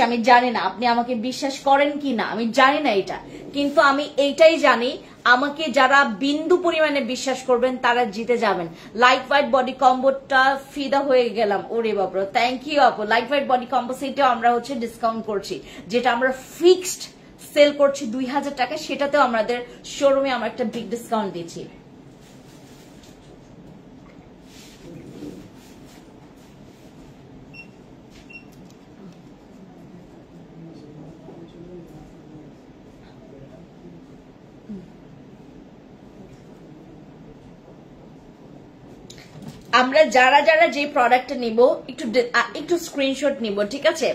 S2: আমি জানি না আপনি আমাকে বিশ্বাস করেন কি না, আমি জানি না এটা, কিন্তু আমি এইটাই জানি আমাকে যারা বিন্দু পরিমাণে বিশ্বাস করবেন তারা জিতে যাবেন। লাইট হোয়াইট বডি কম্বোটা ফিদা হয়ে গেলাম, ওরে বাবা থ্যাংক ইউ আপু। লাইট হোয়াইট বডি কম্বো সেটাও আমরা হচ্ছে ডিসকাউন্ট করছি, যেটা আমরা ফিক্সড সেল করছি 2000 টাকা, সেটাতেও আমাদের শোরুমে আমরা একটা বিগ ডিসকাউন্ট দিচ্ছি। আমরা যারা যারা যে প্রোডাক্টটা নিব একটু স্ক্রিনশট নিব, ঠিক আছে।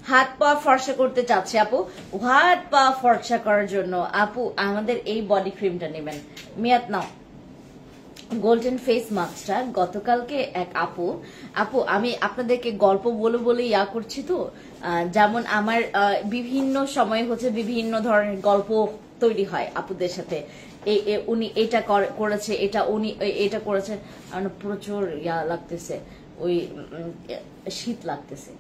S2: হাত পা ফর্সা করতে চাচ্ছে আপু, হাত পা ফর্সা করার জন্য আপু আমাদের এই বডি ক্রিমটা নেবেন। মেয়াদ নাও গোল্ডেন ফেস মাস্কটা গতকালকে এক আপু আমি আপনাদেরকে গল্প বলে ইয়া করছি তো, যেমন আমার বিভিন্ন সময় হচ্ছে বিভিন্ন ধরনের গল্প তৈরি হয় আপুদের সাথে, উনি এটা করেছে, এটা উনি এটা করেছে, প্রচুর ইয়া লাগতেছে, ওই শীত লাগতেছে।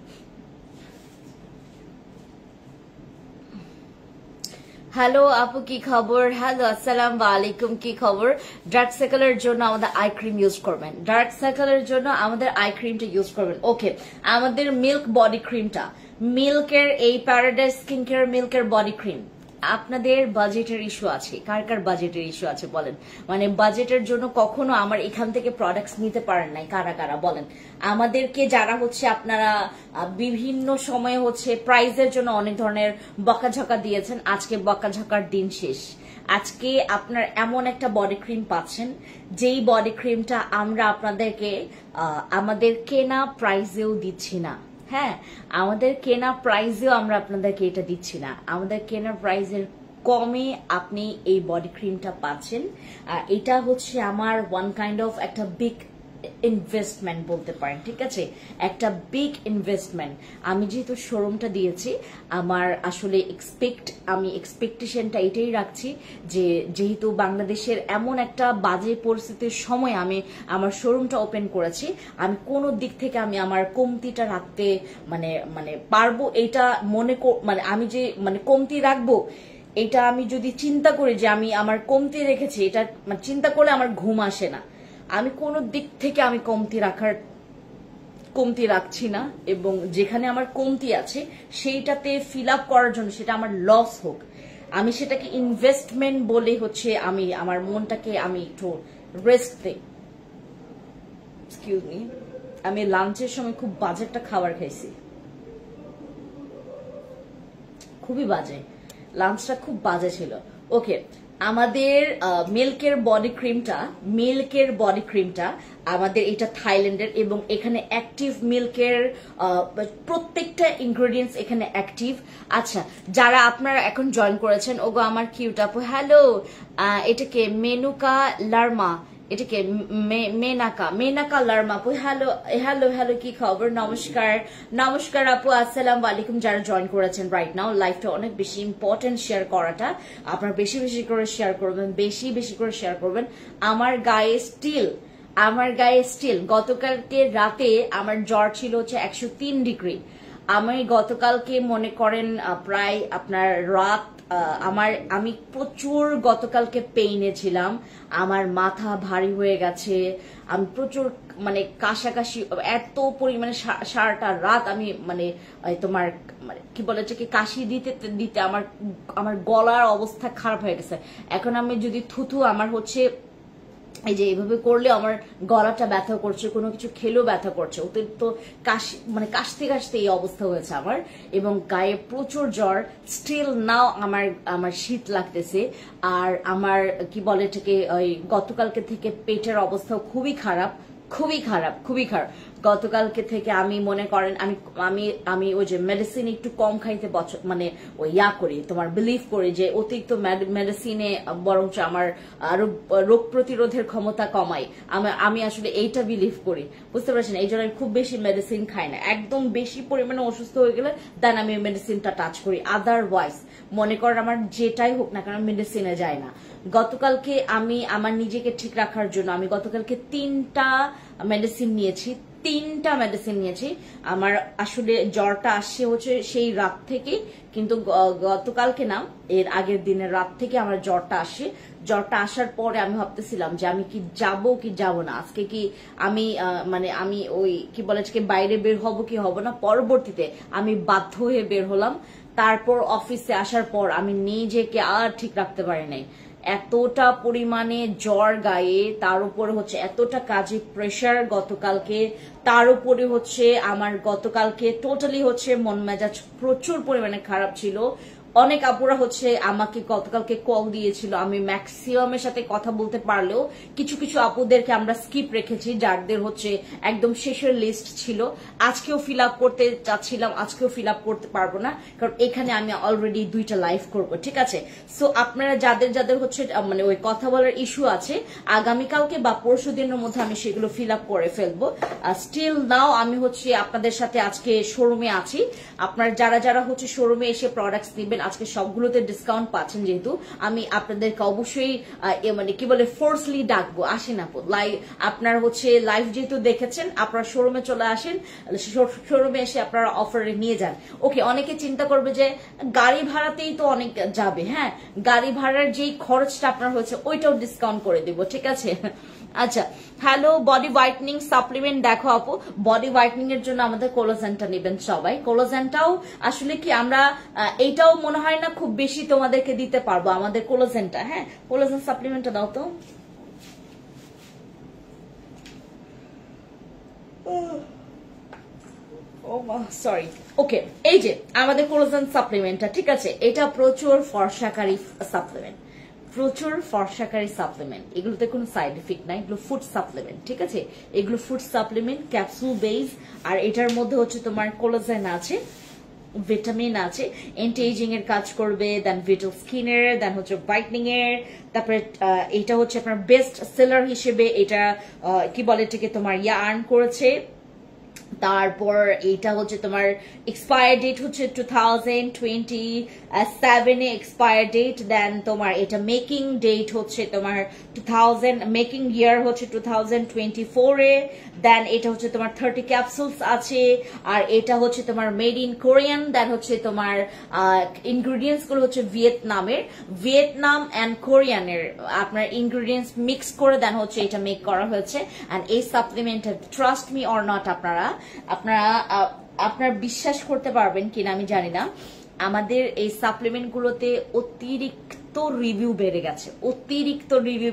S2: হ্যালো আপু কি খবর? হ্যালো আসসালাম আলাইকুম, কি খবর? ডার্ক সার্কেলের জন্য আমাদের আই ক্রিম ইউজ করবেন, ডার্ক সার্কেলের জন্য আমাদের আই ক্রিমটা ইউজ করবেন। ওকে, আমাদের মিল্ক বডি ক্রিমটা, মিল্কের এই প্যারাডাইস স্কিন কেয়ার মিল্কের বডি ক্রিম। আপনাদের বাজেটের ইস্যু আছে, কার কার বাজেটের ইস্যু আছে বলেন, মানে বাজেটের জন্য কখনো আমার এখান থেকে প্রোডাক্টস নিতে পারেন নাই কারা কারা বলেন। আমাদেরকে যারা হচ্ছে আপনারা বিভিন্ন সময়ে হচ্ছে প্রাইজের জন্য অনেক ধরনের বকাঝকা দিয়েছেন, আজকে বকাঝকার দিন শেষ। আজকে আপনার এমন একটা বডি ক্রিম পাচ্ছেন যেই বডি ক্রিমটা আমরা আপনাদেরকে আমাদের কেনা প্রাইজেও দিচ্ছি না। হ্যাঁ, আমাদের কেনা প্রাইজেও আমরা আপনাদেরকে এটা দিচ্ছি না, আমাদের কেনা প্রাইজের কমে আপনি এই বডি ক্রিমটা পাচ্ছেন। এটা হচ্ছে আমার ওয়ান কাইন্ড অফ একটা বিগ
S1: ইনভেস্টমেন্ট বলতে পারেন, ঠিক আছে, একটা বিগ ইনভেস্টমেন্ট। আমি যেহেতু শোরুমটা দিয়েছি, আমার আসলে আমি এক্সপেকটেশনটা এটাই রাখছি যে যেহেতু বাংলাদেশের এমন একটা বাজে পরিস্থিতির সময় আমি আমার শোরুমটা ওপেন করেছি, আমি কোনো দিক থেকে আমি আমার কমতিটা রাখতে মানে মানে পারবো, এটা মানে আমি যে মানে কমতি রাখবো, এটা আমি যদি চিন্তা করি যে আমি আমার কমতি রেখেছি, এটা মানে চিন্তা করলে আমার ঘুম আসে না। আমি কোনো দিক থেকে আমি কমতি রাখছি না, এবং যেখানে আমার কমতি আছে সেইটাতে ফিল আপ করার জন্য, সেটা আমার লস হোক, আমি সেটাকে ইনভেস্টমেন্ট বলে হচ্ছে আমি আমার মনটাকে আমি একটু রেস্ট দেই। এক্সকিউজ মি, আমি লাঞ্চের সময় খুব বাজে একটা খাবার খাইছি, খুবই বাজে, লাঞ্চটা খুব বাজে ছিল। ওকে, আমাদের মিল্কের বডি ক্রিমটা আমাদের এটা থাইল্যান্ডের, এবং এখানে অ্যাক্টিভ মিল্কের প্রত্যেকটা ইনগ্রেডিয়েন্টস এখানে অ্যাক্টিভ। আচ্ছা, যারা আপনারা এখন জয়েন করেছেন, ওগো আমার কিউট আপু, হ্যালো, এটাকে মেনুকা লার্মা, এটাকে মেনাকা লার্মা আপু, হ্যালো হ্যালো হ্যালো, কি খবর, নমস্কার আপু, আসসালামু আলাইকুম। যারা জয়েন করেছেন রাইট নাও, লাইভটা অনেক বেশি ইম্পর্টেন্ট শেয়ার করাটা, আপনারা বেশি বেশি করে শেয়ার করবেন, বেশি বেশি করে শেয়ার করবেন। আমার গায়ে স্টিল গতকালকে রাতে আমার জ্বর ছিল হচ্ছে 103 ডিগ্রি। আমি গতকালকে মনে করেন প্রায় আপনার রাত আমি প্রচুর গতকালকে পেইনে ছিলাম, আমার মাথা ভারী হয়ে গেছে, আমি প্রচুর মানে কাশাকাশি, এত পরিমাণে সারাটা রাত আমি মানে তোমার মানে কি বলে কি কাশি দিতে দিতে আমার গলার অবস্থা খারাপ হয়ে গেছে। এখন আমি যদি থুথু আমার হচ্ছে এই যে এইভাবে করলে আমার গলাটা ব্যথা করছে, কোনো কিছু খেলেও ব্যথা করছে, অতিরিক্ত মানে কাশতে এই অবস্থা হয়েছে আমার, এবং গায়ে প্রচুর জ্বর। স্টিল নাও আমার শীত লাগতেছে, আর আমার কি বলে এটাকে ওই গতকালকে থেকে পেটের অবস্থাও খুবই খারাপ। গতকালকে থেকে আমি মনে করেন আমি ওই যে মেডিসিন একটু কম খাইতে মানে ওই করি, তোমার বিলিভ করি যে অতিরিক্ত মেডিসিনে বরঞ্চ আমার রোগ প্রতিরোধের ক্ষমতা কমাই, আমি আসলে এইটা বিলিভ করি, বুঝতে পারছেন। এই জন্য আমি খুব বেশি মেডিসিন খাই না, একদম বেশি পরিমাণে অসুস্থ হয়ে গেলে দেন আমি মেডিসিনটা টাচ করি, আদারওয়াইজ মনে করেন আমার যেটাই হোক না কেন মেডিসিনে যায় না। গতকালকে আমি আমার নিজেকে ঠিক রাখার জন্য আমি গতকালকে 3টা মেডিসিন নিয়েছি। আমার আসলে জ্বরটা আসছে হচ্ছে সেই রাত থেকে, কিন্তু গতকালকে না, এর আগের দিনের রাত থেকে আমার জ্বরটা আসে। জ্বরটা আসার পরে আমি ভাবতেছিলাম যে আমি কি যাব না, আজকে কি আমি মানে আমি ওই কি বলে বাইরে বের হব কি হব না। পরবর্তীতে আমি বাধ্য হয়ে বের হলাম। তারপর অফিসে আসার পর আমি নিজেকে আর ঠিক রাখতে পারি নাই, এতটা পরিমাণে জ্বর গায়ে, তার উপরে হচ্ছে এতটা কাজে প্রেশার গতকালকে, তার উপরে হচ্ছে আমার গতকালকে টোটালি হচ্ছে মন মেজাজ প্রচুর পরিমাণে খারাপ ছিল। অনেক আপুরা হচ্ছে আমাকে গতকালকে কল দিয়েছিল, আমি ম্যাক্সিমামের সাথে কথা বলতে পারলেও কিছু কিছু আপুদেরকে আমরা স্কিপ রেখেছি, যাদের হচ্ছে একদম শেষের লিস্ট ছিল। আজকেও ফিল আপ করতে চাচ্ছিলাম, আজকেও ফিল আপ করতে পারবো না, কারণ এখানে আমি অলরেডি 2টা লাইভ করব, ঠিক আছে। সো আপনারা যাদের হচ্ছে মানে ওই কথা বলার ইস্যু আছে, আগামীকালকে বা পরশু দিনের মধ্যে আমি সেগুলো ফিল আপ করে ফেলবো। স্টিল নাও আমি হচ্ছে আপনাদের সাথে আজকে শোরুমে আছি। আপনারা যারা হচ্ছে শোরুমে এসে প্রোডাক্টস নেবেন, আজকে সবগুলোতে ডিসকাউন্ট পাচ্ছেন, যেহেতু আমি আপনাদেরকে অবশ্যই মানে কি বলে ফোর্সলি ডাকবো, আসেন আপু, আপনার হচ্ছে লাইভ যেহেতু দেখেছেন, আপনারা শোরুমে চলে আসেন, শোরুমে এসে আপনারা অফারে নিয়ে যান। ওকে, অনেকে চিন্তা করবে যে গাড়ি ভাড়াতেই তো অনেক যাবে, হ্যাঁ, গাড়ি ভাড়ার যেই খরচটা আপনার হয়েছে ওইটাও ডিসকাউন্ট করে দিব, ঠিক আছে। আচ্ছা, হ্যালো, বডি হোয়াইটনিং সাপ্লিমেন্ট দেখো আপু, বডি হোয়াইটনিং এর জন্য আমাদের কোলাজেনটা নেবেন সবাই। কোলাজেনটাও আসলে কি আমরা এইটাও মনে হয় না খুব বেশি তোমাদেরকে দিতে পারবো, আমাদের কোলাজেনটা, হ্যাঁ, কোলাজেন সাপ্লিমেন্টটা দাও তো। সরি, ওকে, এই যে আমাদের কোলাজেন সাপ্লিমেন্টটা, ঠিক আছে, এটা প্রচুর ফর্সাকারী সাপ্লিমেন্ট, এগুলোতে কোনো সাইড এফেক্ট নাই, এগুলো ফুড সাপ্লিমেন্ট, ঠিক আছে, এগুলো ফুড সাপ্লিমেন্ট, ক্যাপসুল বেস, আর এটার মধ্যে হচ্ছে তোমার কোলাজেন আছে,
S2: ভিটামিন আছে, এন্টি এজিং এর কাজ করবে, দেন ভিটাল স্কিনের, দেন হচ্ছে ব্রাইটনিং এর। তারপরে এটা হচ্ছে আপনার বেস্ট সেলার হিসেবে এটা কি বলে এটাকে তোমার আর্ন করেছে। তারপর এটা হচ্ছে তোমার এক্সপায়ার ডেট হচ্ছে 2027 এ এক্সপায়ার ডেট। দেন তোমার এটা মেকিং ডেট হচ্ছে তোমার 2000, মেকিং ইয়ার হচ্ছে 2024 এ। দেন এটা হচ্ছে তোমার 30 ক্যাপসুলস আছে। আর এটা হচ্ছে তোমার মেড ইন কোরিয়ান। দেন হচ্ছে তোমার ইনগ্রিডিয়েন্টস গুলো হচ্ছে ভিয়েতনাম অ্যান্ড কোরিয়ানের আপনার ইনগ্রিডিয়েন্টস মিক্স করে দেন হচ্ছে এটা মেক করা হয়েছে। অ্যান্ড এই সাপ্লিমেন্টটা ট্রাস্ট মি অর নট আপনারা বিশ্বাস করতে পারবেন কিনা আমি জানি না, আমাদের এই সাপ্লিমেন্ট গুলোতে অতিরিক্ত রিভিউ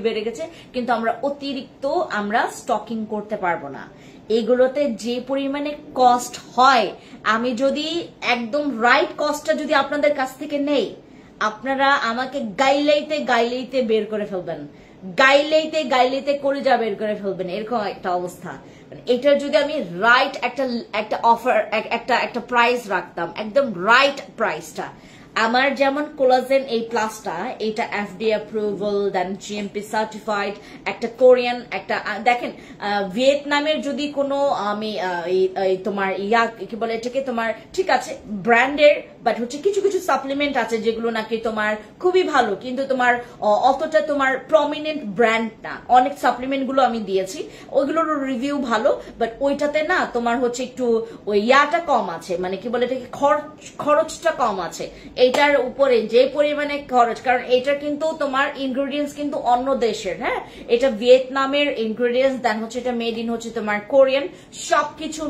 S2: বেড়ে গেছে, কিন্তু আমরা স্টকিং করতে পারবো না। এগুলোতে যে পরিমাণে কস্ট হয়, আমি যদি একদম রাইট কস্টটা যদি আপনাদের কাছ থেকে নেই, আপনারা আমাকে গাইলেইতে বের করে ফেলবেন, গাইলেইতে কলিজা বের করে ফেলবেন, এরকম একটা অবস্থা। এটার যদি আমি রাইট একটা অফার একটা প্রাইস রাখতাম, একদম রাইট প্রাইসটা, আমার যেমন কোলাজেন এই প্লাসটা, এটা এফডি অ্যাপ্রুভাল, দেন জিএমপি সার্টিফাইড, একটা কোরিয়ান, একটা দেখেন ভিয়েতনামের যদি কোনো আমি তোমার কি বলে এটাকে তোমার ঠিক আছে ব্র্যান্ডের, বাট হচ্ছে কিছু কিছু সাপ্লিমেন্ট আছে যেগুলো নাকি তোমার খুবই ভালো, কিন্তু তোমার অতটা তোমার প্রমিনেন্ট ব্র্যান্ড না। অনেক সাপ্লিমেন্ট গুলো আমি দিয়েছি, ওইগুলোর রিভিউ ভালো, বাট ওইটাতে না তোমার হচ্ছে একটু ওই কম আছে, মানে কি বলে এটাকে খরচটা কম আছে। এটার উপরে যে পরিমাণে খরচ, কারণ এটা কিন্তু তোমার ইনগ্রেডিয়েন্টস কিন্তু অন্য দেশের, হ্যাঁ, এটা ভিয়েতনামের ইনগ্রেডিয়েন্টস, দেন হচ্ছে এটা মেড ইন হচ্ছে তোমার কোরিয়ান, সবকিছু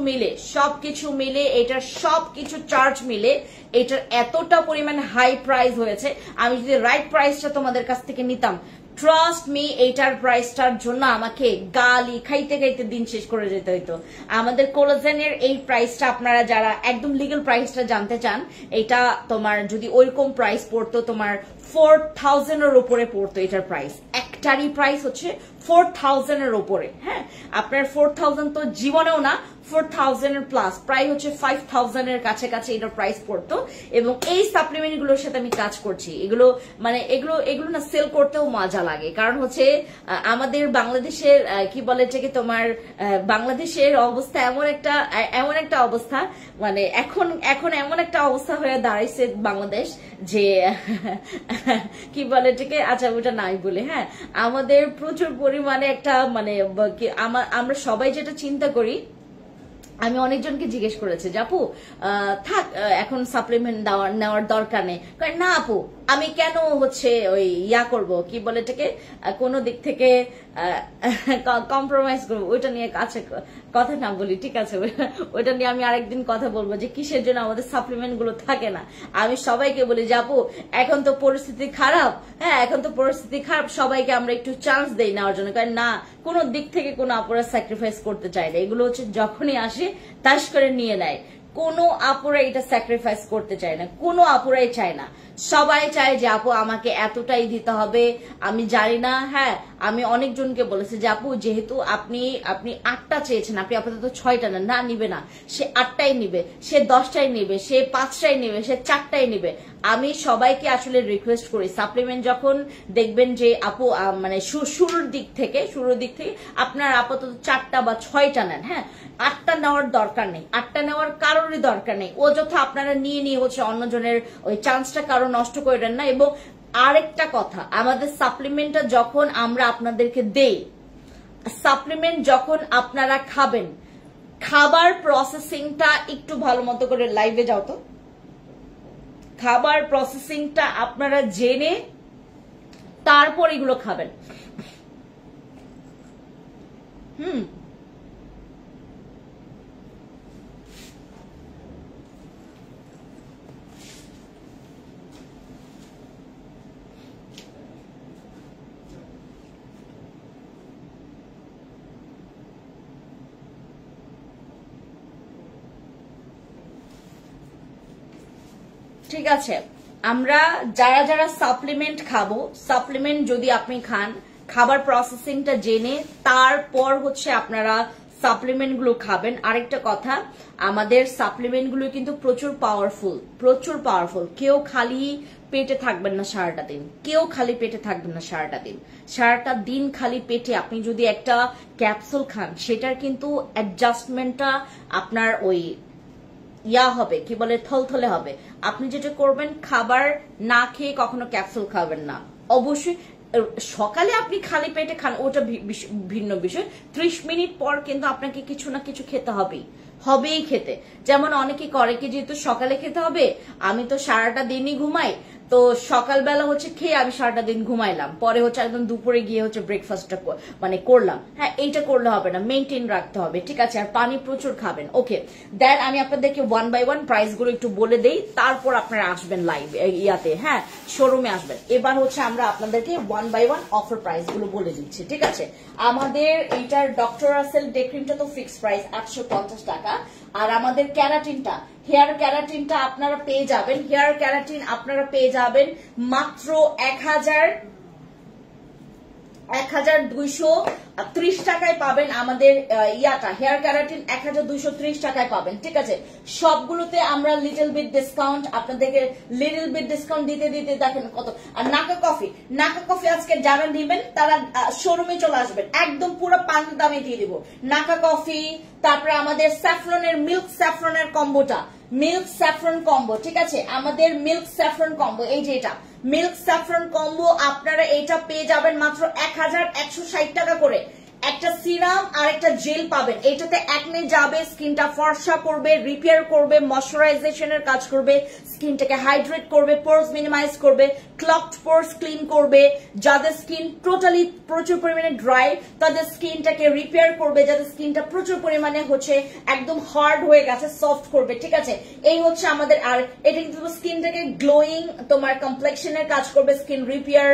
S2: মিলে এটার সবকিছু চার্জ মিলে এটার এতটা পরিমাণে হাই প্রাইস হয়েছে। আমি যদি রাইট প্রাইসটা তোমাদের কাছ থেকে নিতাম, ট্রাস্ট মি, এইটার প্রাইসটার জন্য আমাকে গালি খাইতে দিন শেষ করে যেতে হইতো। আমাদের কোলাজেনের এই প্রাইসটা আপনারা যারা একদম লিগ্যাল প্রাইসটা জানতে চান, এটা তোমার যদি ওইরকম প্রাইস পড়তো তোমার 4000 এর উপরে পড়তো। এটার প্রাইস একটারই প্রাইস হচ্ছে 4000 এর উপরে। হ্যাঁ, আপনার 4000 তো জীবনেও না, 4000 এর প্লাস, প্রায় হচ্ছে 5000 এর কাছাকাছি এটার প্রাইস পড়তো। এবং এই সাপ্লিমেন্ট গুলোর সাথে আমি কাজ করছি, এগুলো না সেল করতেও মজা লাগে, কারণ হচ্ছে আমাদের বাংলাদেশের কি বলে এটাকে তোমার বাংলাদেশের অবস্থা এমন একটা অবস্থা, মানে এখন এমন একটা অবস্থা হয়ে দাঁড়াইছে বাংলাদেশ যে কি বলে এটাকে, আচ্ছা ওটা নাই বলে, হ্যাঁ, আমাদের প্রচুর পরিমাণে একটা মানে আমরা সবাই যেটা চিন্তা করি, আমি অনেকজনকে জিজ্ঞেস করেছি যে আপু থাক এখন সাপ্লিমেন্ট নেওয়ার দরকার নেই, না আপু আমি কেন হচ্ছে ওই করব, কি বলে এটাকে কোনো দিক থেকে কম্প্রোমাইজ করবো, ওইটা নিয়ে কাছে কথা না বলি, ঠিক আছে, ওইটা নিয়ে আমি আরেকদিন কথা বলবো যে কিসের জন্য আমাদের সাপ্লিমেন্ট গুলো থাকে না। আমি সবাইকে বলি যে আপু এখন তো পরিস্থিতি খারাপ, হ্যাঁ এখন তো পরিস্থিতি খারাপ, সবাইকে আমরা একটু চান্স দেই নেওয়ার জন্য, কারণ না কোনো দিক থেকে কোনো আপুরা স্যাক্রিফাইস করতে চায় না, এগুলো হচ্ছে যখনই আসে তাস করে নিয়ে নেয়। কোনো আপুরা এটা স্যাক্রিফাইস করতে চায় না, কোনো আপুরাই চায় না, সবাই চায় যে আপু আমাকে এতটাই দিতে হবে। আমি জানি না, হ্যাঁ আমি অনেকজনকে বলেছি যে আপু যেহেতু আপনি 8টা চেয়েছেন, আপনি আপাতত 6টা না নিবে না, সে 8টাই নিবে, সে 10টাই নিবে, সে 5টাই নিবে, সে 4টাই নিবে। আমি সবাইকে আসলে রিকোয়েস্ট করি সাপ্লিমেন্ট যখন দেখবেন যে আপু মানে শুরুর দিক থেকে আপনার আপাতত 4টা বা 6টা নেন, হ্যাঁ 8টা নেওয়ার দরকার নেই, 8টা নেওয়ার কারোরই দরকার নেই, অযথা আপনারা নিয়ে হচ্ছে অন্যজনের ওই চান্সটা কারো নষ্ট করেন না। এবং আরেকটা কথা, আমাদের সাপ্লিমেন্টটা যখন আমরা আপনাদেরকে দেই, সাপ্লিমেন্ট যখন আপনারা খাবেন, খাবার প্রসেসিংটা একটু ভালো মতো করে লাইভে যাও তো, খাবার প্রসেসিংটা আপনারা জেনে তারপর এগুলো খাবেন। ঠিক আছে, আমরা যারা সাপ্লিমেন্ট খাবো, সাপ্লিমেন্ট যদি আপনি খান, খাবার প্রসেসিংটা জেনে তারপর হচ্ছে আপনারা সাপ্লিমেন্ট গুলো খাবেন। আরেকটা কথা, আমাদের সাপ্লিমেন্ট গুলো কিন্তু প্রচুর পাওয়ারফুল। কেউ খালি পেটে থাকবেন না সারাটা দিন, সারাটা দিন খালি পেটে আপনি যদি একটা ক্যাপসুল খান, সেটার কিন্তু অ্যাডজাস্টমেন্টটা আপনার ওই হবে, কি বলে, থলথলে হবে। আপনি যেটা করবেন, খাবার না খেয়ে কখনো ক্যাপসুল খাবেন না। অবশ্যই সকালে আপনি খালি পেটে খান, ওটা ভিন্ন বিষয়। 30 মিনিট পর কিন্তু আপনাকে কিছু না কিছু খেতে হবেই খেতে। যেমন অনেকে করে কি, যেহেতু সকালে খেতে হবে, আমি তো সারাটা দিনই ঘুমাই, তো সকালবেলা খেয়ে আমি সারাটা দিন ঘুমাইলাম, পরে একদম দুপুরে গিয়ে ব্রেকফাস্টটা মানে করলাম। হ্যাঁ, এইটা করলে হবে না, মেনটেন রাখতে হবে, ঠিক আছে? আর পানি প্রচুর খাবেন। ওকে, দেন আমি আপনাদেরকে 1 by 1 প্রাইস গুলো একটু বলে দেই, তারপর আপনারা আসবেন লাইভ ইয়াতে, হ্যাঁ, শোরুমে আসবেন। এবার আমরা আপনাদেরকে 1 by 1 অফার প্রাইস গুলো বলে দিচ্ছি, ঠিক আছে? আমাদের এইটার ডক্টর রাসেল ডে ক্রিমটা তো ফিক্সড প্রাইস 850 টাকা। আর আমাদের ক্যারাটিনটা, হেয়ার ক্যারাটিনটা আপনারা পেয়ে যাবেন মাত্র 1230 টাকায় পাবেন। আমাদের হেয়ার ক্যারাটিন 1230 টাকায় পাবেন, ঠিক আছে? সবগুলোতে আমরা লিটল বিট ডিসকাউন্ট আপনাদেরকে দিতে দেখেন কত। আর নাকা কফি আজকে যারা নেবেন তারা শোরুমে চলে আসবেন, একদম পুরো পানির দামে দিয়ে দিব নাকা কফি। তারপরে আমাদের স্যাফরনের মিল্ক স্যাফরনের কম্বোটা, মিল্ক স্যাফরন কম্বো, ঠিক আছে? আমাদের মিল্ক স্যাফরন কম্বো, এই যে এটা মিল্ক স্যাফরন কম্বো, আপনারা এটা পেয়ে যাবেন মাত্র 1160 টাকা করে। একটা সিরাম আর একটা জেল পাবেন, এটাতে একনে যাবে, স্কিনটা ফর্সা করবে, রিপেয়ার করবে, ময়শ্চারাইজেশনের কাজ করবে, স্কিনটাকে হাইড্রেট করবে, পোরস মিনিমাইজ করবে, ক্লগড পোরস ক্লিন করবে। যাদের স্কিন টোটালি প্রচুর পরিমাণে ড্রাই, তাদের স্কিনটাকে রিপেয়ার করবে। যাদের স্কিনটা প্রচুর পরিমাণে একদম হার্ড হয়ে গেছে, সফট করবে, ঠিক আছে? এই আমাদের। আর এটা কিন্তু স্কিনটাকে গ্লোয়িং, তোমার কমপ্লেক্সনের কাজ করবে, স্কিন রিপেয়ার,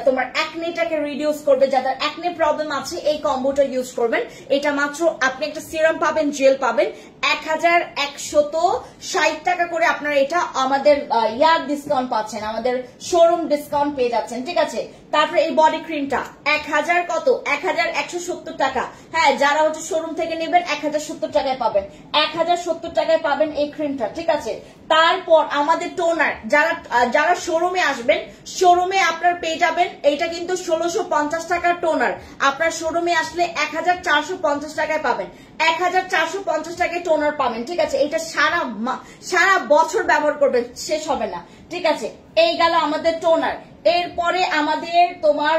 S2: তোমার অ্যাকনেটাকে রিডিউস করবে। যাদের অ্যাকনে প্রবলেম আছে, এই কম্বোটা ইউজ করবেন। এটা মাত্র আপনি একটা সিরাম পাবেন, জেল পাবেন 1160 টাকা করে। আপনারা এটা আমাদের ইয়ার ডিসকাউন্ট পাচ্ছেন, আমাদের শোরুম ডিসকাউন্ট পেয়ে যাচ্ছেন, ঠিক আছে? তারপরে এই বডি ক্রিমটা 1170 টাকা। হ্যাঁ, যারা শোরুম থেকে নেবেন 1070 টাকায় পাবেন, 1070 টাকায় পাবেন এই ক্রিমটা, ঠিক আছে? তারপর আমাদের টোনার, যারা শোরুমে আসবেন, শোরুমে আপনার পেয়ে যাবেন, এইটা কিন্তু 1650 টাকার টোনার, আপনার শোরুমে আসলে 1450 টাকায় পাবেন। 1450 টাকায় টোনার পাবেন, ঠিক আছে? এটা সারা বছর ব্যবহার করবেন, শেষ হবে না, ঠিক আছে? এই গেল আমাদের টোনার। এরপরে আমাদের তোমার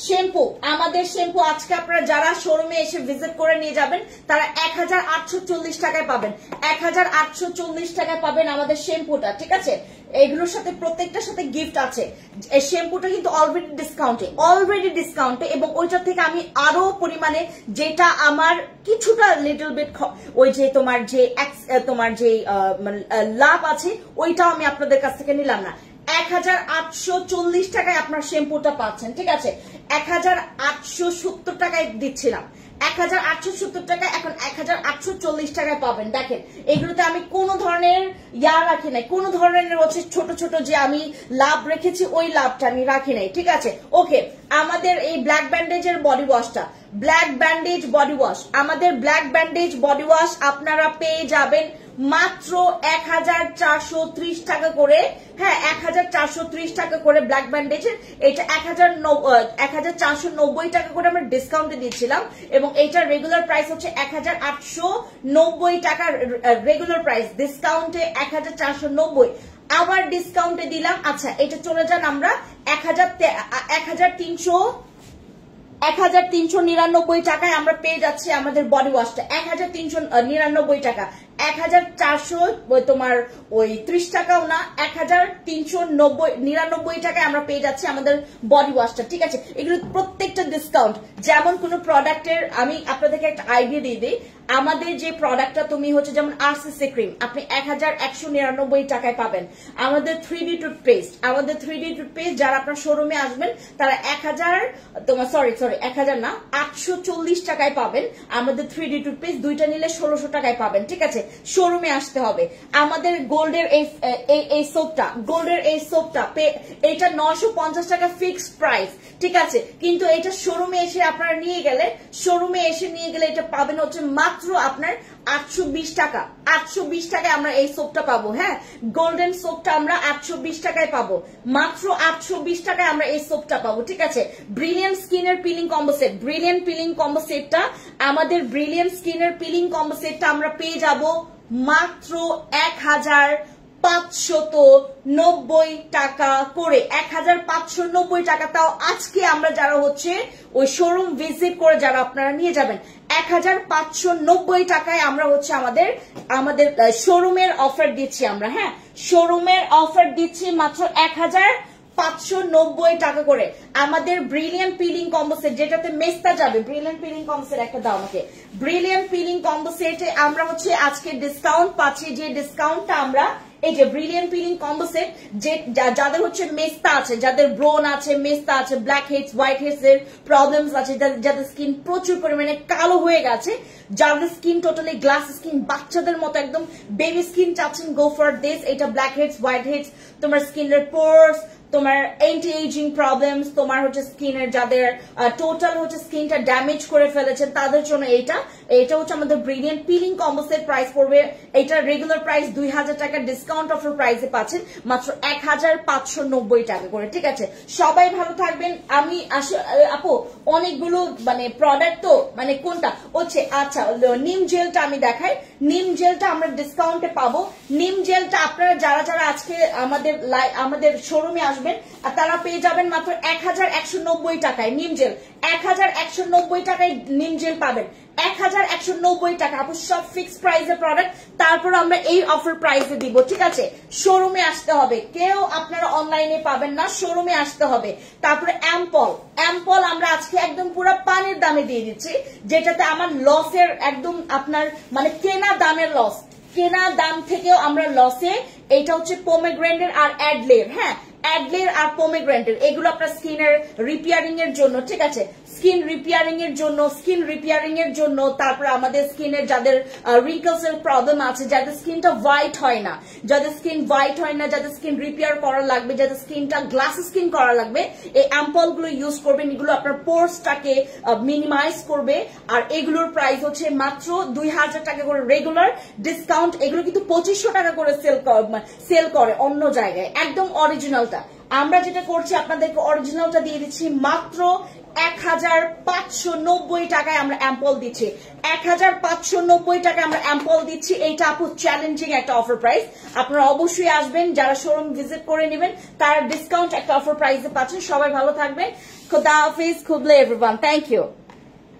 S2: শ্যাম্পু, আমাদের শ্যাম্পু আজকে আপনারা যারা শোরুমে এসে ভিজিট করে নিয়ে যাবেন, তারা 1840 টাকায় পাবেন, 1840 টাকায় পাবেন আমাদের শ্যাম্পুটা, ঠিক আছে? এগুলোর সাথে প্রত্যেকটার সাথে গিফট আছে। এই শ্যাম্পুটা কিন্তু অলরেডি ডিসকাউন্টে, এবং ওইটার থেকে আমি আরো পরিমাণে, যেটা আমার কিছুটা লিটল বিট ওই যে তোমার যে লাভ আছে, ওইটাও আমি আপনাদের কাছ থেকে নিলাম না। 1840 টাকায় আপনার শ্যাম্পুটা পাচ্ছেন, ঠিক আছে? 1870 টাকায় দিচ্ছিলাম, 1870 টাকা, এখন 1840 টাকায় পাবেন। দেখেন, এগুলোতে আমি কোনো ধরনের রাখি নাই, কোনো ধরনের ছোট ছোট যে আমি লাভ রেখেছি, ওই লাভটা আমি রাখি নাই, ঠিক আছে? ওকে, আমাদের এই ব্ল্যাক ব্যান্ডেজের বডি ওয়াশটা, ব্ল্যাক ব্যান্ডেজ বডি ওয়াশ, আমাদের ব্ল্যাক ব্যান্ডেজ বডি ওয়াশ আপনারা পেয়ে যাবেন মাত্র 1430 টাকা করে। হ্যাঁ, 1430 টাকা করে ব্ল্যাক ব্যান্ডেজের। এটা 1490 টাকা করে আমরা ডিসকাউন্টে দিচ্ছিলাম, এবং এইটার রেগুলার প্রাইস 1890 টাকা রেগুলার প্রাইস, ডিসকাউন্টে 1490, আবার ডিসকাউন্টে দিলাম। আচ্ছা, এটা চলে যান আমরা 1399 টাকায় আমরা পেয়ে যাচ্ছি আমাদের বডি ওয়াশটা, 1399 টাকা। 1400 তোমার ওই 30 টাকাও না, 1399 টাকায় আমরা পেয়ে যাচ্ছি আমাদের বডি ওয়াশটা, ঠিক আছে? এগুলো প্রত্যেকটা ডিসকাউন্ট। যেমন কোন প্রোডাক্টের আমি আপনাদেরকে একটা আইডিয়া দিয়ে দিই, আমাদের যে প্রোডাক্টটা তুমি হচ্ছে যেমন আরসিসি ক্রিম আপনি 1199 টাকায় পাবেন। আমাদের 3D টুথপেস্ট যারা আপনার শোরুমে আসবেন তারা 1000 না 840 টাকায় পাবেন আমাদের 3D টুথপেস্ট, দুইটা নিলে 1600 টাকায় পাবেন। ঠিক আছে, শোরুমে আসতে হবে। আমাদের গোল্ডের এই সোপটা এটা 950 টাকা ফিক্সড প্রাইস। ঠিক আছে, কিন্তু এটা শোরুমে এসে আপনারা নিয়ে গেলে এটা পাবেন হচ্ছে মাত্র আপনার 820 টাকা। 820 টাকায় আমরা এই সোপটা পাবো। হ্যাঁ, গোল্ডেন সোপটা আমরা 820 টাকায় পাবো, মাত্র 820 টাকায় আমরা এই সোপটা পাবো। ঠিক আছে, ব্রিলিয়ান্ট স্কিনের পিলিং কম্বো সেট, আমাদের ব্রিলিয়ান্ট স্কিনের পিলিং কম্বো সেটটা আমরা পেয়ে যাব মাত্র 1590 টাকা করে। 1590 টাকা, তাও আজকে আমরা যারা হচ্ছে ওই শোরুম ভিজিট করে যারা আপনারা নিয়ে যাবেন 1590 টাকায় আমরা হচ্ছে আমাদের শোরুমের অফার দিচ্ছি আমরা। হ্যাঁ, শোরুমের অফার দিচ্ছি মাত্র 1590 টাকা করে। আমাদের ব্রিলিয়ান্ট পিলিং কম্বো সেট যেটাতে মেস্তা যাবে, ব্রিলিয়ান্ট পিলিং কম্বো সেট একটা দাও আমাকে। ব্রিলিয়ান্ট পিলিং কম্বো সেটে আমরা হচ্ছে আজকে ডিসকাউন্ট পাচ্ছি, যে ডিসকাউন্টটা আমরা এই যে ব্রিলিয়ান্ট পিলিং কম্বো সেট, যে যাদের হচ্ছে মেস্তা আছে, যাদের ব্রোন আছে, মেস্তা আছে, ব্ল্যাক হেডস, হোয়াইট হেডস এর প্রবলেমস আছে, যাদের স্কিন প্রচুর পরিমাণে কালো হয়ে গেছে, যাদের স্কিন টোটালি গ্লাস স্কিন, বাচ্চাদের মতো একদম বেবি স্কিন চাচ্ছেন, গো ফর দিস। এটা ব্ল্যাক হেডস, হোয়াইট হেডস, তোমার স্কিনের পোরস, তোমার এন্টি এজিং প্রবলেমস, তোমার হচ্ছে স্কিনের যাদের টোটাল হচ্ছে স্কিনটা ড্যামেজ করে ফেলেছেন তাদের জন্য এটা হচ্ছে আমাদের brilliant peeling combo set. Price পড়বে, এটা রেগুলার প্রাইস 2000 টাকা, ডিসকাউন্ট অফার প্রাইসে পাচ্ছেন মাত্র 1590 টাকা করে। ঠিক আছে, সবাই ভালো থাকবেন। আমি আপু অনেকগুলো মানে প্রোডাক্ট, তো মানে কোনটা হচ্ছে, আচ্ছা নিম জেলটা আমি দেখাই। নিম জেলটা আমরা ডিসকাউন্টে পাবো। নিম জেলটা আপনারা যারা আজকে আমাদের শোরুমে আসবেন তারা পেয়ে যাবেন মাত্র 1190 টাকায় নিম জেল। 1190 টাকায় নিম জেল পাবেন, 1190 টাকা। আপু সব ফিক্সড প্রাইসের প্রোডাক্ট, তারপর আমরা এই অফার প্রাইসে দিব। ঠিক আছে, শোরুমে আসতে হবে, কেউ আপনারা অনলাইনে পাবেন না, শোরুমে আসতে হবে। তারপরে অ্যাম্পল আমরা আজকে একদম পুরো পানির দামে দিয়ে দিচ্ছি, যেটাতে আমার লসের একদম আপনার মানে কেনা দাম থেকেও আমরা লসে। এটা হচ্ছে পোমেগ্রেনেট আর অ্যাডলের। হ্যাঁ, অ্যাডলের আর পোমেগ্রেনেট এগুলো আপনার স্কিনের রিপেয়ারিং এর জন্য। ঠিক আছে, স্কিন রিপেয়ারিং এর জন্য। তারপর আমাদের স্কিনের যাদের রিঙ্কলস এর প্রবলেম আছে, যাদের স্কিনটা হোয়াইট হয় না, যাদের স্কিন রিপেয়ার করা লাগবে, যাদের স্কিনটা গ্লাস স্কিন করা লাগবে, এই অ্যাম্পল গুলো ইউজ করবেন। এগুলো আপনার পোরসটাকে মিনিমাইজ করবে। আর এগুলোর প্রাইস হচ্ছে মাত্র 2000 টাকা করে রেগুলার, ডিসকাউন্ট এগুলো কিন্তু 2500 টাকা করে সেল করে অন্য জায়গায়। একদম অরিজিনালটা আমরা যেটা করছি আপনাদেরকে অরিজিনালটা দিয়ে দিচ্ছি মাত্র 1590 টাকায় আমরা অ্যাম্পল দিচ্ছি। 1590 টাকায় আমরা অ্যাম্পল দিচ্ছি। এইটা আপু চ্যালেঞ্জিং একটা অফার প্রাইস, আপনারা অবশ্যই আসবেন। যারা শোরুম ভিজিট করে নেবেন তারা ডিসকাউন্ট একটা অফার প্রাইসে পাচ্ছেন। সবাই ভালো থাকবেন, খুদা হাফেজ, খুবলে এভরিওয়ান, থ্যাংক ইউ।